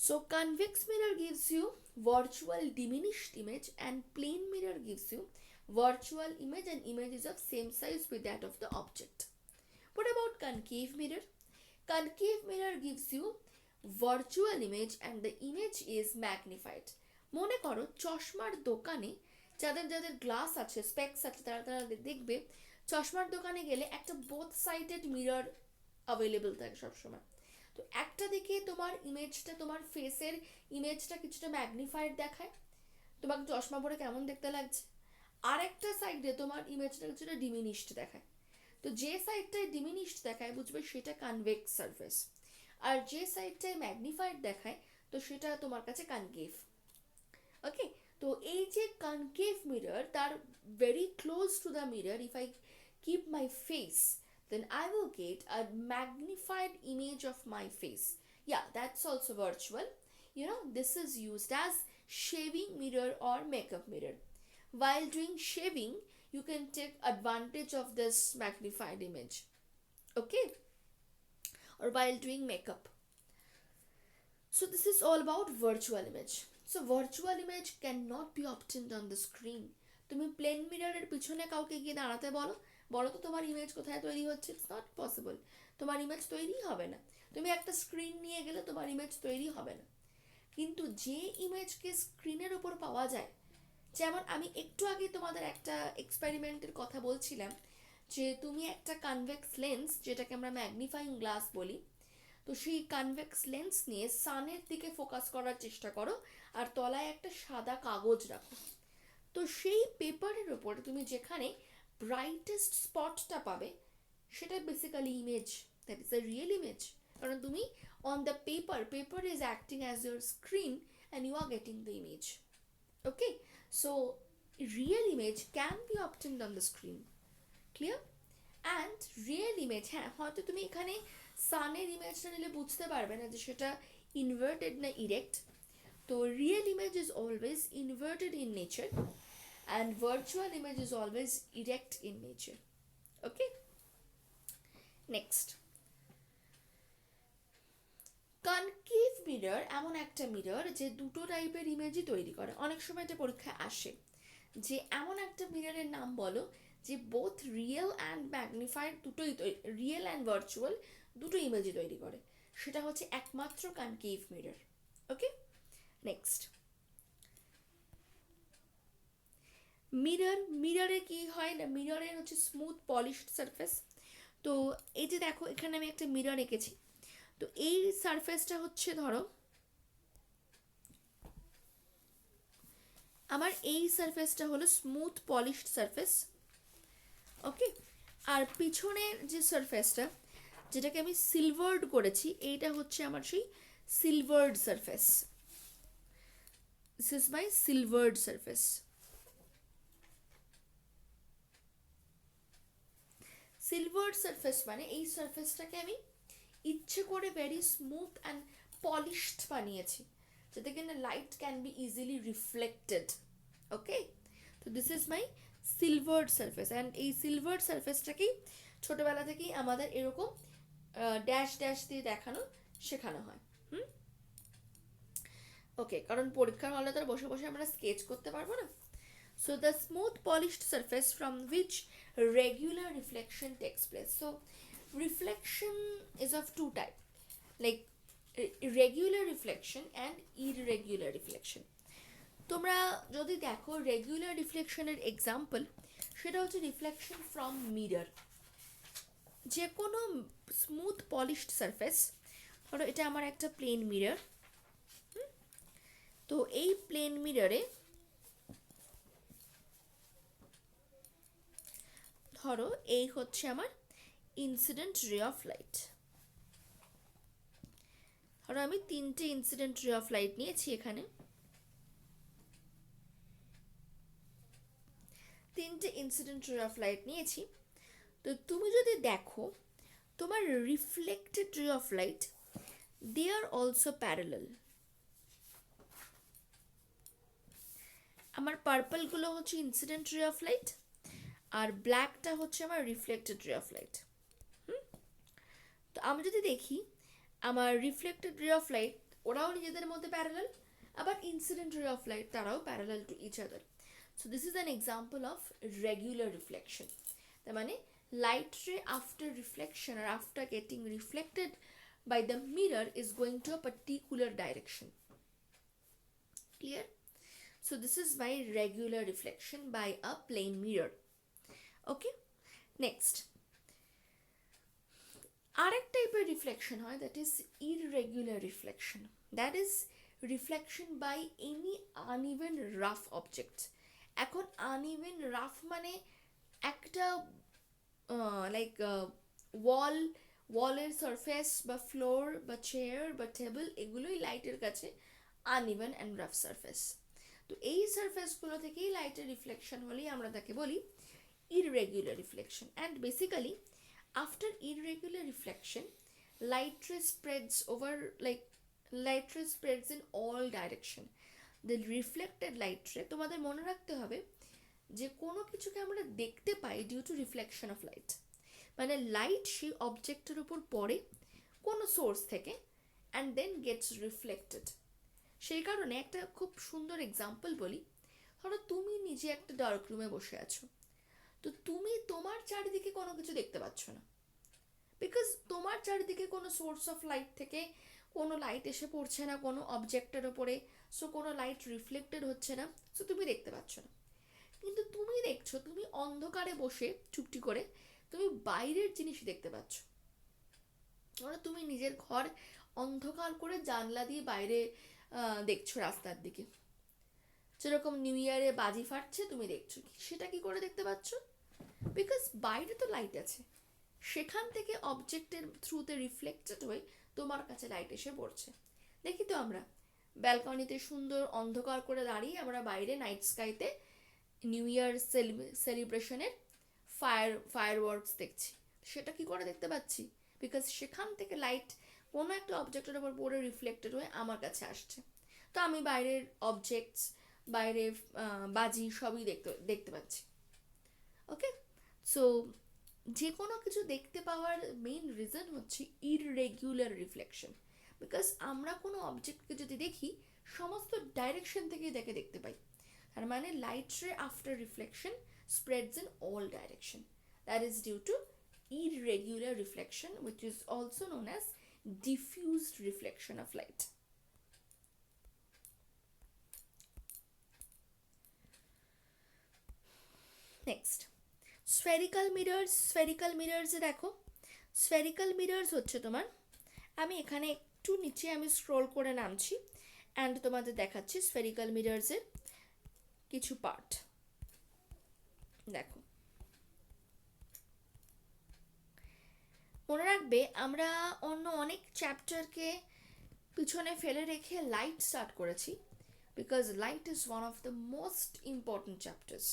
so convex mirror gives you virtual diminished image and plane mirror gives you virtual image and image is of same size with that of the object. What about concave mirror? Concave mirror gives you virtual image and the image is magnified. মনে করো চশমার দোকানে যাদের যাদের গ্লাস আছে, স্পেক্স আছে, তারা তারা দেখবে চশমার দোকানে গেলে একটা বোথ সাইডেড মিরর অ্যাভেলেবল থাকে সবসময়। তো একটা দিকে তোমার ইমেজটা, তোমার ফেসের ইমেজটা কিছুটা ম্যাগনিফাইড দেখায়, তোমাকে চশমা পরে কেমন দেখতে লাগছে, আর একটা সাইডে তোমার ইমেজটা কিছুটা ডিমিনিশড দেখায়। তো যে সাইডটায় ডিমিনিশড দেখায় বুঝবে সেটা কনভেক্স সারফেস, আর যে সাইডটায় ম্যাগনিফাইড দেখায় তো সেটা তোমার কাছে কনকেভ। ওকে, তো এই যে কনকেভ মিরর, তার very close to the mirror, if I keep my face, then I will get a magnified image of my face. Yeah, that's also virtual. You know, this is used as shaving mirror or makeup mirror. While doing shaving, you can take advantage of this magnified image. Okay, or while doing makeup. So this is all about virtual image. So virtual image cannot be obtained on the screen. তুমি প্লেন মিররের পিছনে কাউকে গিয়ে দাঁড়াতে বলো তো তোমার ইমেজ কোথায় তৈরি হচ্ছে, ইটস নট পসিবল, তোমার ইমেজ তৈরি হবে না। তুমি একটা স্ক্রিন নিয়ে গেলে তোমার ইমেজ তৈরি হবে না। কিন্তু যে ইমেজকে স্ক্রিনের উপর পাওয়া যায়, যেমন আমি একটু আগে তোমাদের একটা এক্সপেরিমেন্টের কথা বলছিলাম, যে তুমি একটা কনভেক্স লেন্স, যেটাকে আমরা ম্যাগনিফাইং গ্লাস বলি, তো সেই কনভেক্স লেন্স নিয়ে সানের দিকে ফোকাস করার চেষ্টা করো আর তলায় একটা সাদা কাগজ রাখো। তো সেই পেপারের ওপরে তুমি যেখানে ব্রাইটেস্ট স্পটটা পাবে সেটা basically image, that is a real image, কারণ তুমি on the paper is acting as your screen and you are getting the image. Okay, so real image can be obtained on the screen, clear? And real image, হ্যাঁ হয়তো তুমি এখানে সানের ইমেজটা নিলে বুঝতে পারবে না যে সেটা ইনভার্টেড না ইরেক্ট। তো real image is always inverted in nature and virtual image is always erect in nature. Okay, next, concave mirror এমন একটা মিরর যে দুটো টাইপের ইমেজই তৈরি করে। অনেক সময় এটা পরীক্ষায় আসে যে এমন একটা মিররের নাম বলো যে বোথ রিয়েল অ্যান্ড ম্যাগনিফাইড দুটোই, রিয়েল অ্যান্ড ভার্চুয়াল দুটো ইমেজই তৈরি করে, সেটা হচ্ছে একমাত্র কনকেভ মিরর। ওকে, নেক্সট, মিররে কি হয় না, মিররের হচ্ছে স্মুথ পলিশড সারফেস। তো এই যে দেখো এখানে আমি একটা মিরর এঁকেছি, তো এই সারফেসটা হচ্ছে ধরো আমার এই সারফেসটা হলো স্মুথ পলিশড সারফেস। ওকে, আর পিছনের যে সারফেসটা যেটাকে আমি সিলভার্ড করেছি, এইটা হচ্ছে আমার সেই silvered surface. This is my silvered surface. Silvered surface মানে এই সারফেসটাকে আমি ইচ্ছে করে ভেরি স্মুথ অ্যান্ড পলিশড বানিয়েছি, যাতে কিনা light can be easily reflected. Okay, তো this is my silvered surface, and এই সিলভার্ড সারফেসটাকেই ছোটোবেলা থেকেই আমাদের এরকম ড্যাশ ড্যাশ দিয়ে শেখানো হয়। ওকে, কারণ পরীক্ষার হলে তো বসে বসে আমরা স্কেচ করতে পারবো না। So the smooth polished surface from which regular reflection takes place. So reflection is of two types, like regular reflection and irregular reflection. তোমরা যদি দেখো রেগুলার রিফ্লেকশনের এক্সাম্পল, সেটা হচ্ছে রিফ্লেকশন ফ্রম মিরর। যে কোনো স্মুথ পলিশড সারফেস, ধরো এটা আমার একটা প্লেন মিরর, তো এই প্লেন মিররে ধরো এই হচ্ছে আমার ইনসিডেন্ট রে অফ লাইট। ধরো আমি তিনটে ইনসিডেন্ট রে অফ লাইট নিয়েছি, এখানে তিনটে ইনসিডেন্ট রে অফ লাইট নিয়েছি। তো তুমি যদি দেখো তোমার reflected ray of light, they are also parallel. আমার পার্পলগুলো হচ্ছে ইনসিডেন্ট রে অফ লাইট, আর ব্ল্যাকটা হচ্ছে আমার রিফ্লেক্টেড রে অফ লাইট। তো আমি যদি দেখি আমার রিফ্লেক্টেড রে অফ লাইট ওরাও নিজেদের মধ্যে প্যারালাল, আবার ইনসিডেন্ট রে অফ লাইট তারাও parallel to each other. So this is an example of regular reflection. তার মানে লাইট রে আফটার রিফ্লেকশন আর after getting reflected by the mirror is going to a particular direction. Clear? So this is by regular reflection by a plane mirror. Okay, next আরেক টাইপের রিফ্লেকশন হয়, that is irregular reflection. That is reflection by any uneven rough object. এখন আনইভেন রাফ মানে একটা লাইক ওয়ালের সারফেস বা ফ্লোর বা চেয়ার বা টেবিল, এগুলোই লাইটের কাছে আনইভেন অ্যান্ড রাফ সারফেস। তো এই সারফেসগুলো থেকেই লাইটের রিফ্লেকশন হলেই আমরা তাকে বলি irregular reflection. And basically after irregular reflection, light ray spreads over, like light ray spreads in all direction. The reflected light ray, তোমাদের মনে রাখতে হবে যে কোনো কিছুকে আমরা দেখতে পাই due to reflection of light. মানে লাইট সেই অবজেক্টের উপর পড়ে কোনো সোর্স থেকে অ্যান্ড দেন গেটস রিফ্লেক্টেড। সেই কারণে একটা খুব সুন্দর এক্সাম্পল বলি, ধরো তুমি নিজে একটা ডার্ক রুমে বসে আছো, তো তুমি তোমার চারিদিকে কোনো কিছু দেখতে পাচ্ছ না, বিকজ তোমার চারিদিকে কোনো সোর্স অফ লাইট থেকে কোনো লাইট এসে পড়ছে না কোনো অবজেক্টের ওপরে, সো কোনো লাইট রিফ্লেক্টেড হচ্ছে না, সো তুমি দেখতে পাচ্ছ না। কিন্তু তুমি দেখছো, তুমি অন্ধকারে বসে চুপটি করে তুমি বাইরের জিনিস দেখতে পাচ্ছ। মানে তুমি নিজের ঘর অন্ধকার করে জানলা দিয়ে বাইরে দেখছো রাস্তার দিকে, যেরকম নিউ ইয়ারে বাজি ফাটছে তুমি দেখছো, সেটা কি করে দেখতে পাচ্ছ? বিকজ বাইরে তো লাইট আছে, সেখান থেকে অবজেক্টের থ্রুতে রিফ্লেক্টেড হয়ে তোমার কাছে লাইট এসে পড়ছে। দেখি তো আমরা ব্যালকনিতে সুন্দর অন্ধকার করে দাঁড়িয়ে আমরা বাইরে নাইট স্কাইতে নিউ ইয়ার সেলিব্রেশনের ফায়ারওয়ার্কস দেখছি, সেটা কি করে দেখতে পাচ্ছি? বিকজ সেখান থেকে লাইট কোনো একটা অবজেক্টের উপর পড়ে রিফ্লেক্টেড হয়ে আমার কাছে আসছে। তো আমি বাইরের অবজেক্টস, বাইরে বাজি সবই দেখতে পাচ্ছি। ওকে, সো যে কোনো কিছু দেখতে পাওয়ার মেইন রিজন হচ্ছে ইররেগুলার রিফ্লেকশন। বিকজ আমরা কোনো অবজেক্টকে যদি দেখি সমস্ত ডাইরেকশন থেকেই দেখতে পাই। তার মানে light ray after reflection spreads in all direction. That is due to irregular reflection, which is also known as diffused reflection of light. Next, spherical mirrors. Spherical mirrors এ দেখো, spherical mirrors হচ্ছে তোমার, আমি এখানে একটু নিচে আমি স্ক্রল করে নামছি অ্যান্ড তোমাদের দেখাচ্ছি spherical mirrors এর কিছু পার্ট। দেখো, মনে রাখবে আমরা অন্য অনেক চ্যাপ্টারকে পিছনে ফেলে রেখে লাইট স্টার্ট করেছি, because light is one of the most important chapters.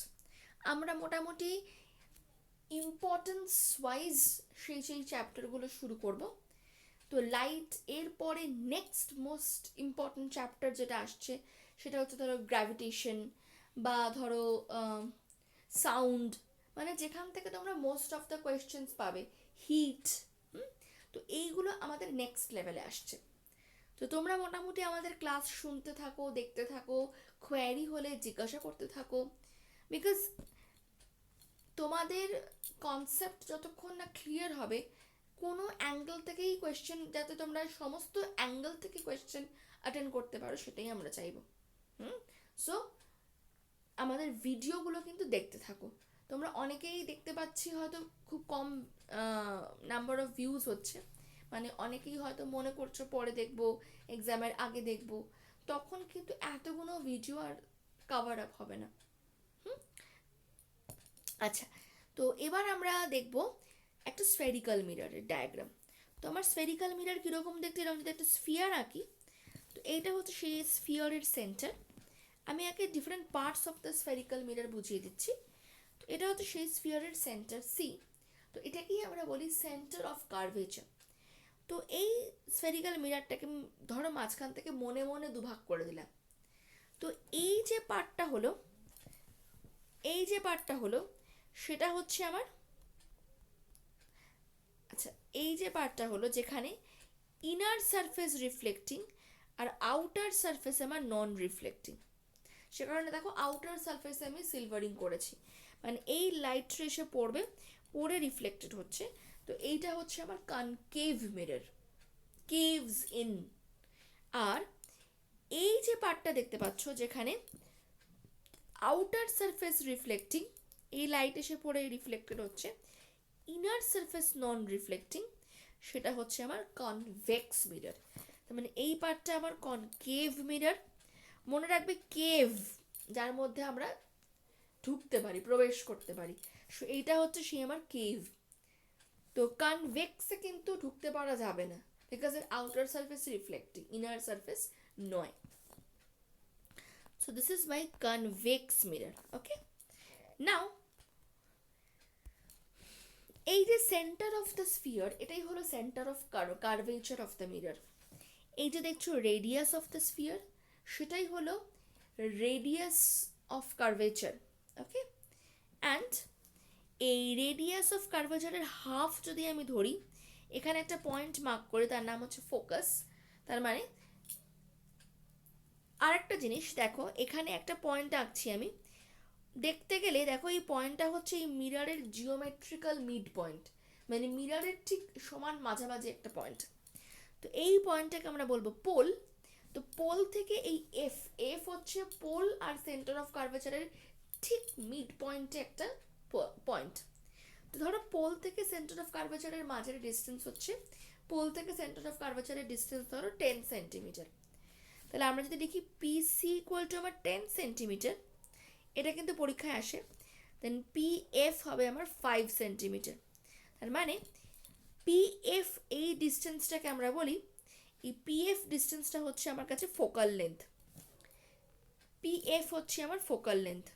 আমরা মোটামুটি ইম্পর্টেন্স ওয়াইজ সেই চ্যাপ্টারগুলো শুরু করব। তো লাইট এরপরে নেক্সট মোস্ট ইম্পর্টেন্ট চ্যাপ্টার যেটা আসছে সেটা হচ্ছে ধরো গ্র্যাভিটেশন বা ধরো সাউন্ড, মানে যেখান থেকে তোমরা মোস্ট অফ দ্য কোয়েশ্চেন্স পাবে, হিট। তো এইগুলো আমাদের নেক্সট লেভেলে আসছে। তো তোমরা মোটামুটি আমাদের ক্লাস শুনতে থাকো, দেখতে থাকো, কোয়ারি হলে জিজ্ঞাসা করতে থাকো, বিকজ তোমাদের কনসেপ্ট যতক্ষণ না ক্লিয়ার হবে, কোনো অ্যাঙ্গেল থেকেই কোয়েশ্চেন, যাতে তোমরা সমস্ত অ্যাঙ্গেল থেকে কোয়েশ্চেন অ্যাটেন্ড করতে পারো, সেটাই আমরা চাইবো। সো আমাদের ভিডিওগুলো কিন্তু দেখতে থাকো। তোমরা অনেকেই দেখতে পাচ্ছি হয়তো খুব কম নাম্বার অফ ভিউজ হচ্ছে, মানে অনেকেই হয়তো মনে করছো পরে দেখবো, এক্সামের আগে দেখবো, তখন কিন্তু এতগুলো ভিডিও আর কভার আপ হবে না। আচ্ছা, তো এবার আমরা দেখব একটা স্ফেরিক্যাল মিররের ডায়াগ্রাম। তো আমার স্ফেরিক্যাল মিরর কীরকম দেখতে, এরকম যদি একটা স্ফিয়ার আঁকি, তো এইটা হচ্ছে সেই স্ফিয়ারের সেন্টার। আমি একে different parts of the spherical mirror বুঝিয়ে দিচ্ছি। তো এটা হচ্ছে সেই স্ফিয়ারের সেন্টার সি। তো এটাকেই আমরা বলি সেন্টার অফ কার্ভেচার। তো এই স্ফেরিক্যাল মিররটাকে ধরো মাঝখান থেকে মনে মনে দুভাগ করে দিলাম। তো এই যে পার্টটা হলো সেটা হচ্ছে আমার, আচ্ছা এই যে পার্টটা হলো যেখানে ইনার সারফেস রিফ্লেক্টিং আর আউটার সারফেস আমার নন রিফ্লেক্টিং। সে কারণে দেখো আউটার সারফেসে আমি সিলভারিং করেছি, মানে এই লাইট এসে পড়বে, পড়ে রিফ্লেক্টেড হচ্ছে। তো এইটা হচ্ছে আমার কনকেভ মিরর, কেভস ইন। আর এই যে পার্টটা দেখতে পাচ্ছ যেখানে আউটার সারফেস রিফ্লেক্টিং, এই লাইট এসে পড়ে রিফ্লেক্টেড হচ্ছে, ইনার সারফেস নন রিফ্লেক্টিং, সেটা হচ্ছে আমার কনভেক্স মিরর। তার মানে এই পার্টটা আমার কনকেভ মিরর। মনে রাখবে কেভ, যার মধ্যে আমরা ঢুকতে পারি, প্রবেশ করতে পারি, সো এইটা হচ্ছে সেই আমার কেভ। তো কনভেক্সে কিন্তু ঢুকতে পারা যাবে না, বিকজ এর outer surface reflecting, inner surface নয়। So this is my convex mirror. Okay, now এই যে সেন্টার অফ দ্য স্ফিয়ার, এটাই হলো centre of curvature of the mirror. এই যে দেখছো রেডিয়াস অফ দ্য স্ফিয়ার, সেটাই হলো radius of curvature. Okay, and এই রেডিয়াস অফ কার্ভেচারের হাফ যদি আমি ধরি, এখানে একটা পয়েন্ট মার্ক করে, তার নাম হচ্ছে ফোকাস। তার মানে আর একটা জিনিস দেখো, এখানে একটা পয়েন্ট আঁকছি আমি, দেখতে গেলে দেখো এই পয়েন্টটা হচ্ছে এই মিররের জিওমেট্রিক্যাল মিড পয়েন্ট, মানে মিররের ঠিক সমান মাঝামাঝি একটা পয়েন্ট। তো এই পয়েন্টটাকে আমরা বলবো পোল। তো পোল থেকে এই এফ, এফ হচ্ছে পোল আর সেন্টার অফ কার্ভেচারের ঠিক মিড পয়েন্টে একটা পয়েন্ট। তো ধরো পোল থেকে সেন্টার অফ কার্ভেচারের মাঝের ডিস্টেন্স হচ্ছে, পোল থেকে সেন্টার অফ কার্ভেচারের ডিস্টেন্স ধরো 10 সেন্টিমিটার। তাহলে আমরা যদি দেখি পিসি ইকুয়াল টু আমার 10 সেন্টিমিটার, এটা কিন্তু পরীক্ষায় আসে, দেন পিএফ হবে আমার 5 সেন্টিমিটার। তার মানে পিএফ এই ডিস্টেন্সটাকে আমরা বলি, এই পিএফ ডিস্টেন্সটা হচ্ছে আমার কাছে ফোকাল লেন্থ। পিএফ হচ্ছে আমার ফোকাল লেন্থ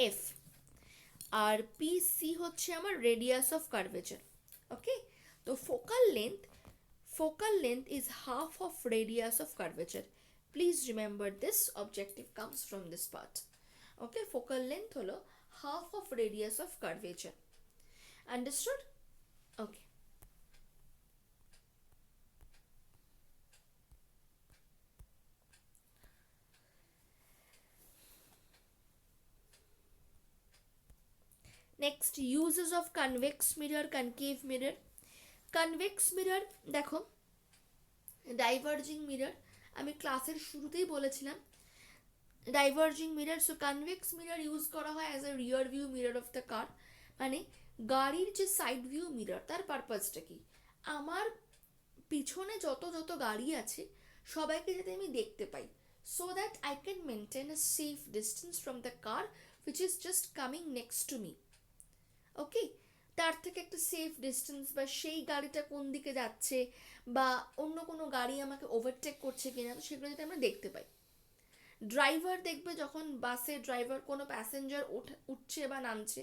এফ, আর পিসি হচ্ছে আমার রেডিয়াস অফ কার্ভেচার। ওকে, তো focal length is half of radius of curvature. Please remember this objective comes from this part. Okay, focal length holo half of radius of curvature. Understood? Okay. Next, uses of convex mirror, concave mirror. Convex mirror দেখো, ডাইভার্জিং মিরর আমি ক্লাসের শুরুতেই বলেছিলাম, diverging mirror. So convex mirror use করা হয় as a rear view mirror of the car, মানে গাড়ির যে সাইড ভিউ মিরর, তার পারপাসটা কি, আমার পিছনে যত যত গাড়ি আছে সবাইকে যাতে আমি দেখতে পাই, so that I can maintain a safe distance from the car which is just coming next to me. Okay, তার থেকে একটা সেফ ডিস্টেন্স, বা সেই গাড়িটা কোন দিকে যাচ্ছে, বা অন্য কোনো গাড়ি আমাকে ওভারটেক করছে কিনা, তো সেগুলো যাতে আমরা দেখতে পাই। ড্রাইভার দেখবে যখন বাসে ড্রাইভার কোনো প্যাসেঞ্জার উঠছে বা নামছে,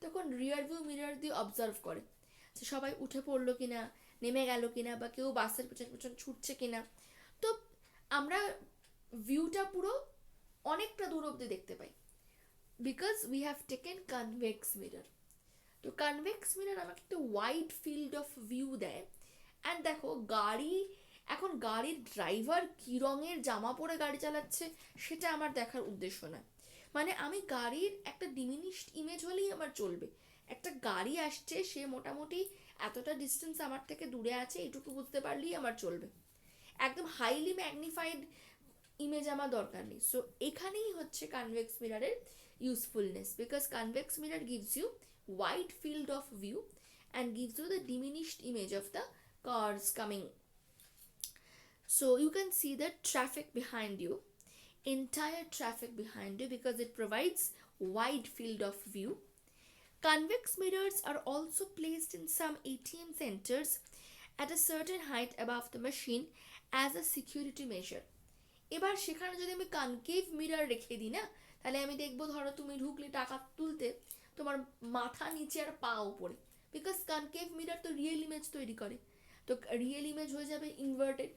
তখন রিয়ার ভিউ মিরর দিয়ে অবজার্ভ করে যে সবাই উঠে পড়লো কিনা, নেমে গেল কিনা, বা কেউ বাসের পেছন পেছন ছুটছে কিনা। তো আমরা ভিউটা পুরো অনেকটা দূর অব্দি দেখতে পাই, because we have taken convex mirror. তো কনভেক্স মিরর আমাকে একটা ওয়াইড ফিল্ড অফ ভিউ দেয়। অ্যান্ড দেখো এখন গাড়ির ড্রাইভার কী রঙের জামা পরে গাড়ি চালাচ্ছে সেটা আমার দেখার উদ্দেশ্য নয়, মানে আমি গাড়ির একটা ডিমিনিশড ইমেজ হলেই আমার চলবে। একটা গাড়ি আসছে, সে মোটামুটি এতটা ডিস্টেন্স আমার থেকে দূরে আছে, এইটুকু বুঝতে পারলেই আমার চলবে, একদম হাইলি ম্যাগনিফাইড ইমেজ আমার দরকার নেই। সো এখানেই হচ্ছে কনভেক্স মিররের usefulness, because convex mirror gives you wide field of view and gives you the diminished image of the cars coming. So you can see the traffic behind you, entire traffic behind you, because it provides wide field of view. Convex mirrors are also placed in some ATM centers at a certain height above the machine as a security measure. এবার সেখানে যদি আমি কনকেভ মিরর রেখে দিই না, তাহলে আমি দেখবো ধরো তুমি ঢুকলে টাকা তুলতে, তোমার মাথা নিচে আর পা উপরে, বিকজ কনকেভ মিরর তো রিয়েল ইমেজ তৈরি করে, তো রিয়েল ইমেজ হয়ে যাবে ইনভার্টেড,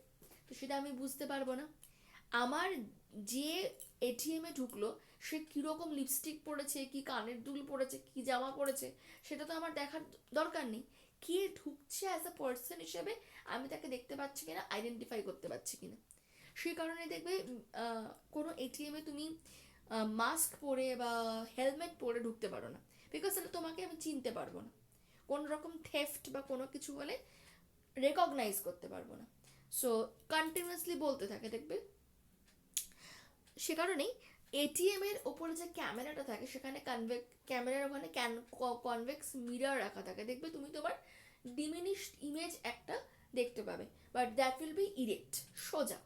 তো সেটা আমি বুঝতে পারবো না। আমার যে এটিএমে ঢুকলো সে কীরকম লিপস্টিক পরেছে, কি কানের দুল পরেছে, কি জামা পরেছে, সেটা তো আমার দেখার দরকার নেই। কে ঢুকছে অ্যাজ আ পার্সন হিসেবে আমি তাকে দেখতে পাচ্ছি কিনা, আইডেন্টিফাই করতে পারছি কিনা। সেই কারণে দেখবে কোনো এটিএমে তুমি মাস্ক পরে বা হেলমেট পরে ঢুকতে পারো না, বিকজ তাহলে তোমাকে আমি চিনতে পারবো না, কোনো রকম থেফট বা কোনো কিছু হলে রেকগনাইজ করতে পারবো না। সো কন্টিনিউয়াসলি বলতে থাকে দেখবে। সে কারণেই এটিএম এর ওপরে যে ক্যামেরাটা থাকে সেখানে ক্যামেরার ওখানে কনভেক্স মিরর রাখা থাকে, দেখবে তুমি তোমার ডিমিনিশড ইমেজ একটা দেখতে পাবে, but that will be erect, সোজা।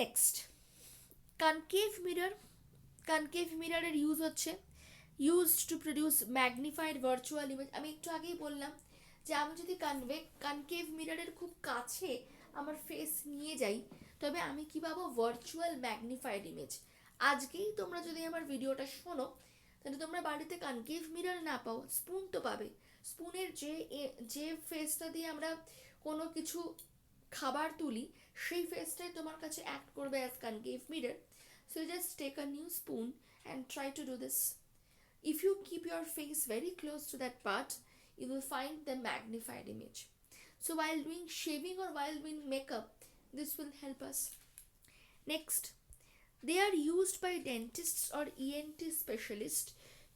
Next, concave mirror. কনকেভ মিররের ইউজ হচ্ছে used to produce magnified virtual image. আমি একটু আগেই বললাম যে আমি যদি কনকেভ মিররের খুব কাছে আমার ফেস নিয়ে যাই তবে আমি কী পাবো, ভার্চুয়াল ম্যাগনিফাইড ইমেজ। আজকেই তোমরা যদি আমার ভিডিওটা শোনো তাহলে তোমরা বাড়িতে কনকেভ মিরর না পাও, স্পুন তো পাবে। স্পুনের যে ফেসটা দিয়ে আমরা কোনো কিছু খাবার তুলি সেই ফেসটাই তোমার কাছে অ্যাক্ট করবে as concave mirror. So just take a new spoon and try to do this. If you keep your face very close to that part, you will find the magnified image. So while doing shaving or while doing makeup, this will help us. Next, they are used by dentists or ENT specialists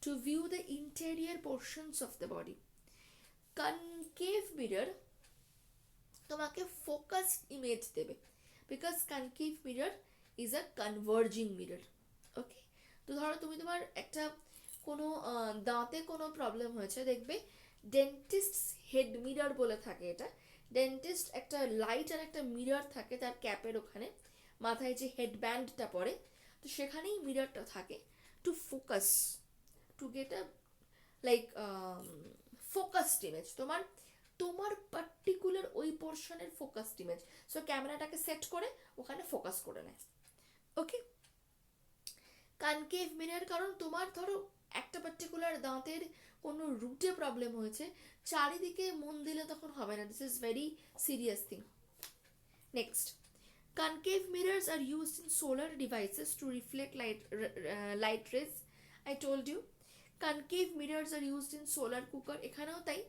to view the interior portions of the body. Concave mirror তোমাকে ফোকাসড ইমেজ দেবে, because concave mirror is a converging mirror. Okay, তো ধরো তুমি তোমার একটা কোনো দাঁতে কোনো প্রবলেম হয়েছে, দেখবে ডেন্টিস্ট হেড মিরর বলে থাকে এটা। ডেন্টিস্ট একটা লাইট আর একটা মিরর থাকে তার ক্যাপের ওখানে, মাথায় যে হেডব্যান্ডটা পরে, তো সেখানেই মিররটা থাকে to focus, to get a like focused image, তোমার পার্টিকুলার ওই পোর্শনের ফোকাসড ইমেজ। সো ক্যামেরাটাকে সেট করে ওখানে ফোকাস করে নেয়। ওকে, কনকেভ মিরর, কারণ তোমার ধরো একটা পার্টিকুলার দাঁতের কোনো রুটে প্রবলেম হয়েছে, চারিদিকে মন দিলে তখন হবে না, this is very serious thing. Next, concave mirrors are used in solar devices to reflect light rays. I told you concave mirrors are used in solar cooker, এখানেও তাই।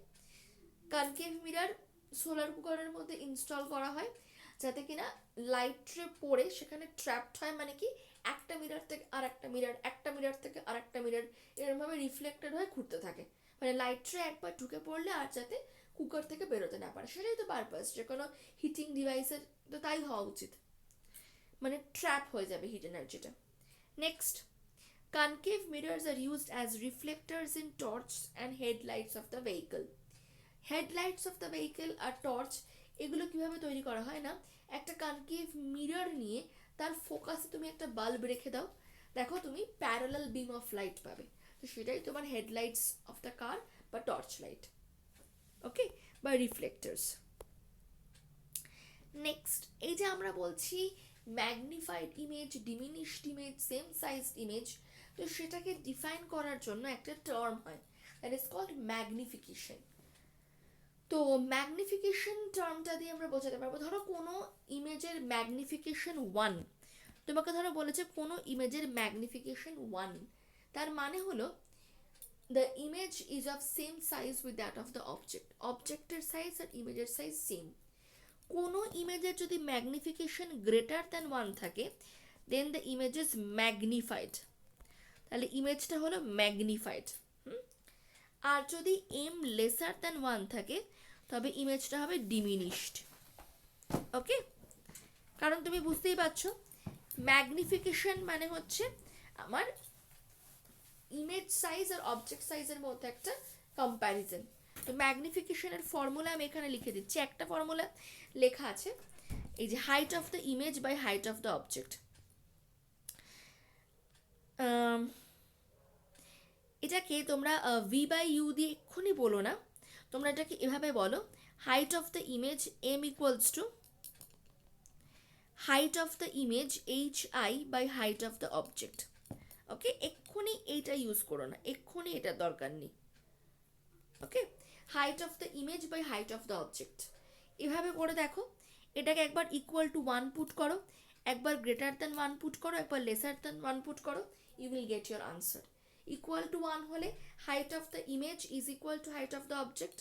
কনকেভ মিরর সোলার কুকারের মধ্যে ইনস্টল করা হয় যাতে কিনা লাইট রে পড়ে সেখানে ট্র্যাপড হয়, মানে কি একটা মিরর থেকে আর একটা মিরর, একটা মিরর থেকে আর একটা মিরর, এরমভাবে রিফ্লেক্টেড হয়ে ঘুরতে থাকে, মানে লাইট রে একবার ঢুকে পড়লে আর যাতে কুকার থেকে বেরোতে না পারে, সেটাই তো পারপাস। যে কোনো হিটিং ডিভাইসের তো তাই হওয়া উচিত, মানে ট্র্যাপ হয়ে যাবে হিট এনার্জিটা। Next, concave mirrors are used as reflectors in torch and headlights of the vehicle. Headlights of the vehicle আর টর্চ এগুলো কীভাবে তৈরি করা হয় না, একটা কনকেভ মিরর নিয়ে তার ফোকাসে তুমি একটা বাল্ব রেখে দাও, দেখো তুমি প্যারালাল বিম অফ লাইট পাবে, তো সেটাই তোমার হেডলাইটস অফ দ্য কার বা টর্চ লাইট। ওকে, বা রিফ্লেক্টার্স। নেক্সট, এই যে আমরা বলছি magnified image, diminished image, same sized image, তো সেটাকে ডিফাইন করার জন্য একটা টার্ম হয়, দ্যাট ইজ কল্ড ম্যাগনিফিকেশন। তো ম্যাগনিফিকেশন টার্মটা দিয়ে আমরা বোঝাতে পারবো, ধরো কোনো ইমেজের ম্যাগনিফিকেশন 1, তোমাকে ধরো বলেছে কোনো ইমেজের ম্যাগনিফিকেশন 1, তার মানে হলো the image is of same size with that of the object, অবজেক্টের সাইজ আর ইমেজের সাইজ সেম। কোনো ইমেজের যদি ম্যাগনিফিকেশন গ্রেটার দ্যান 1 থাকে দেন দ্য ইমেজ ইজ ম্যাগনিফাইড, তাহলে ইমেজটা হলো ম্যাগনিফাইড। আর যদি এম লেসার দ্যান 1 থাকে তবে ইমেজটা হবে ডিমিনিশড। ওকে, কারণ তুমি বুঝতেই পারছো ম্যাগনিফিকেশন মানে হচ্ছে আমার ইমেজ সাইজ আর অবজেক্ট সাইজের মধ্যে একটা কম্প্যারিজন। তো ম্যাগনিফিকেশনের ফর্মুলা আমি এখানে লিখে দিচ্ছি, একটা ফর্মুলা লেখা আছে, এই যে height of the image by height of the object. এটাকে তোমরা ভি বাই ইউ দিয়ে এক্ষুনি বলো না, তোমরা এটাকে এভাবে বলো, height of the image m equals to height of the image h i by height of the object. Okay, এক্ষুনি এইটা ইউজ করো না, এক্ষুনি এটার দরকার নেই। Okay, height of the image by height of the object, এভাবে করে দেখো, এটাকে একবার ইকুয়াল টু 1 পুট করো, একবার গ্রেটার দ্যান 1 পুট করো, একবার লেসার দ্যান 1 পুট করো, you will get your answer. Equal to 1 হলে height of the image is equal to height of the object.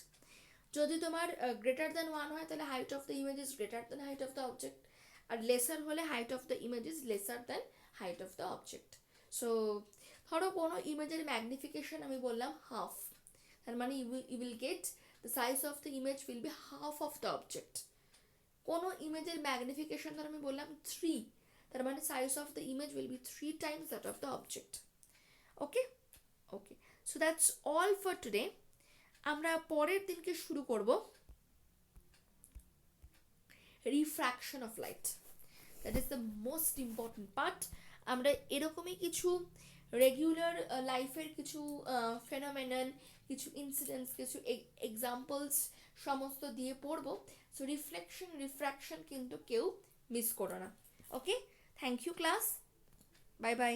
যদি তোমার গ্রেটার দ্যান 1 হয় তাহলে height of the image is greater than height of the object, আর লেসার হলে height of the image is lesser than height of the object. So ধরো কোনো ইমেজের ম্যাগনিফিকেশন আমি বললাম হাফ, তার মানে you will get the size of the image will be half of the object. কোনো ইমেজের ম্যাগনিফিকেশন ধর আমি বললাম 3, তার মানে size of the image will be 3 times that of the object. Okay okay, so that's all for today. আমরা পরের দিনকে শুরু করব refraction of light, that is the most important part. আমরা এরকমই কিছু রেগুলার লাইফের কিছু ফেনোমেনন, কিছু ইনসিডেন্টস, কিছু এক্সাম্পলস সমস্ত দিয়ে পড়বো। সো রিফ্র্যাকশন কিন্তু কেউ মিস করো না। Okay, thank you class, bye by.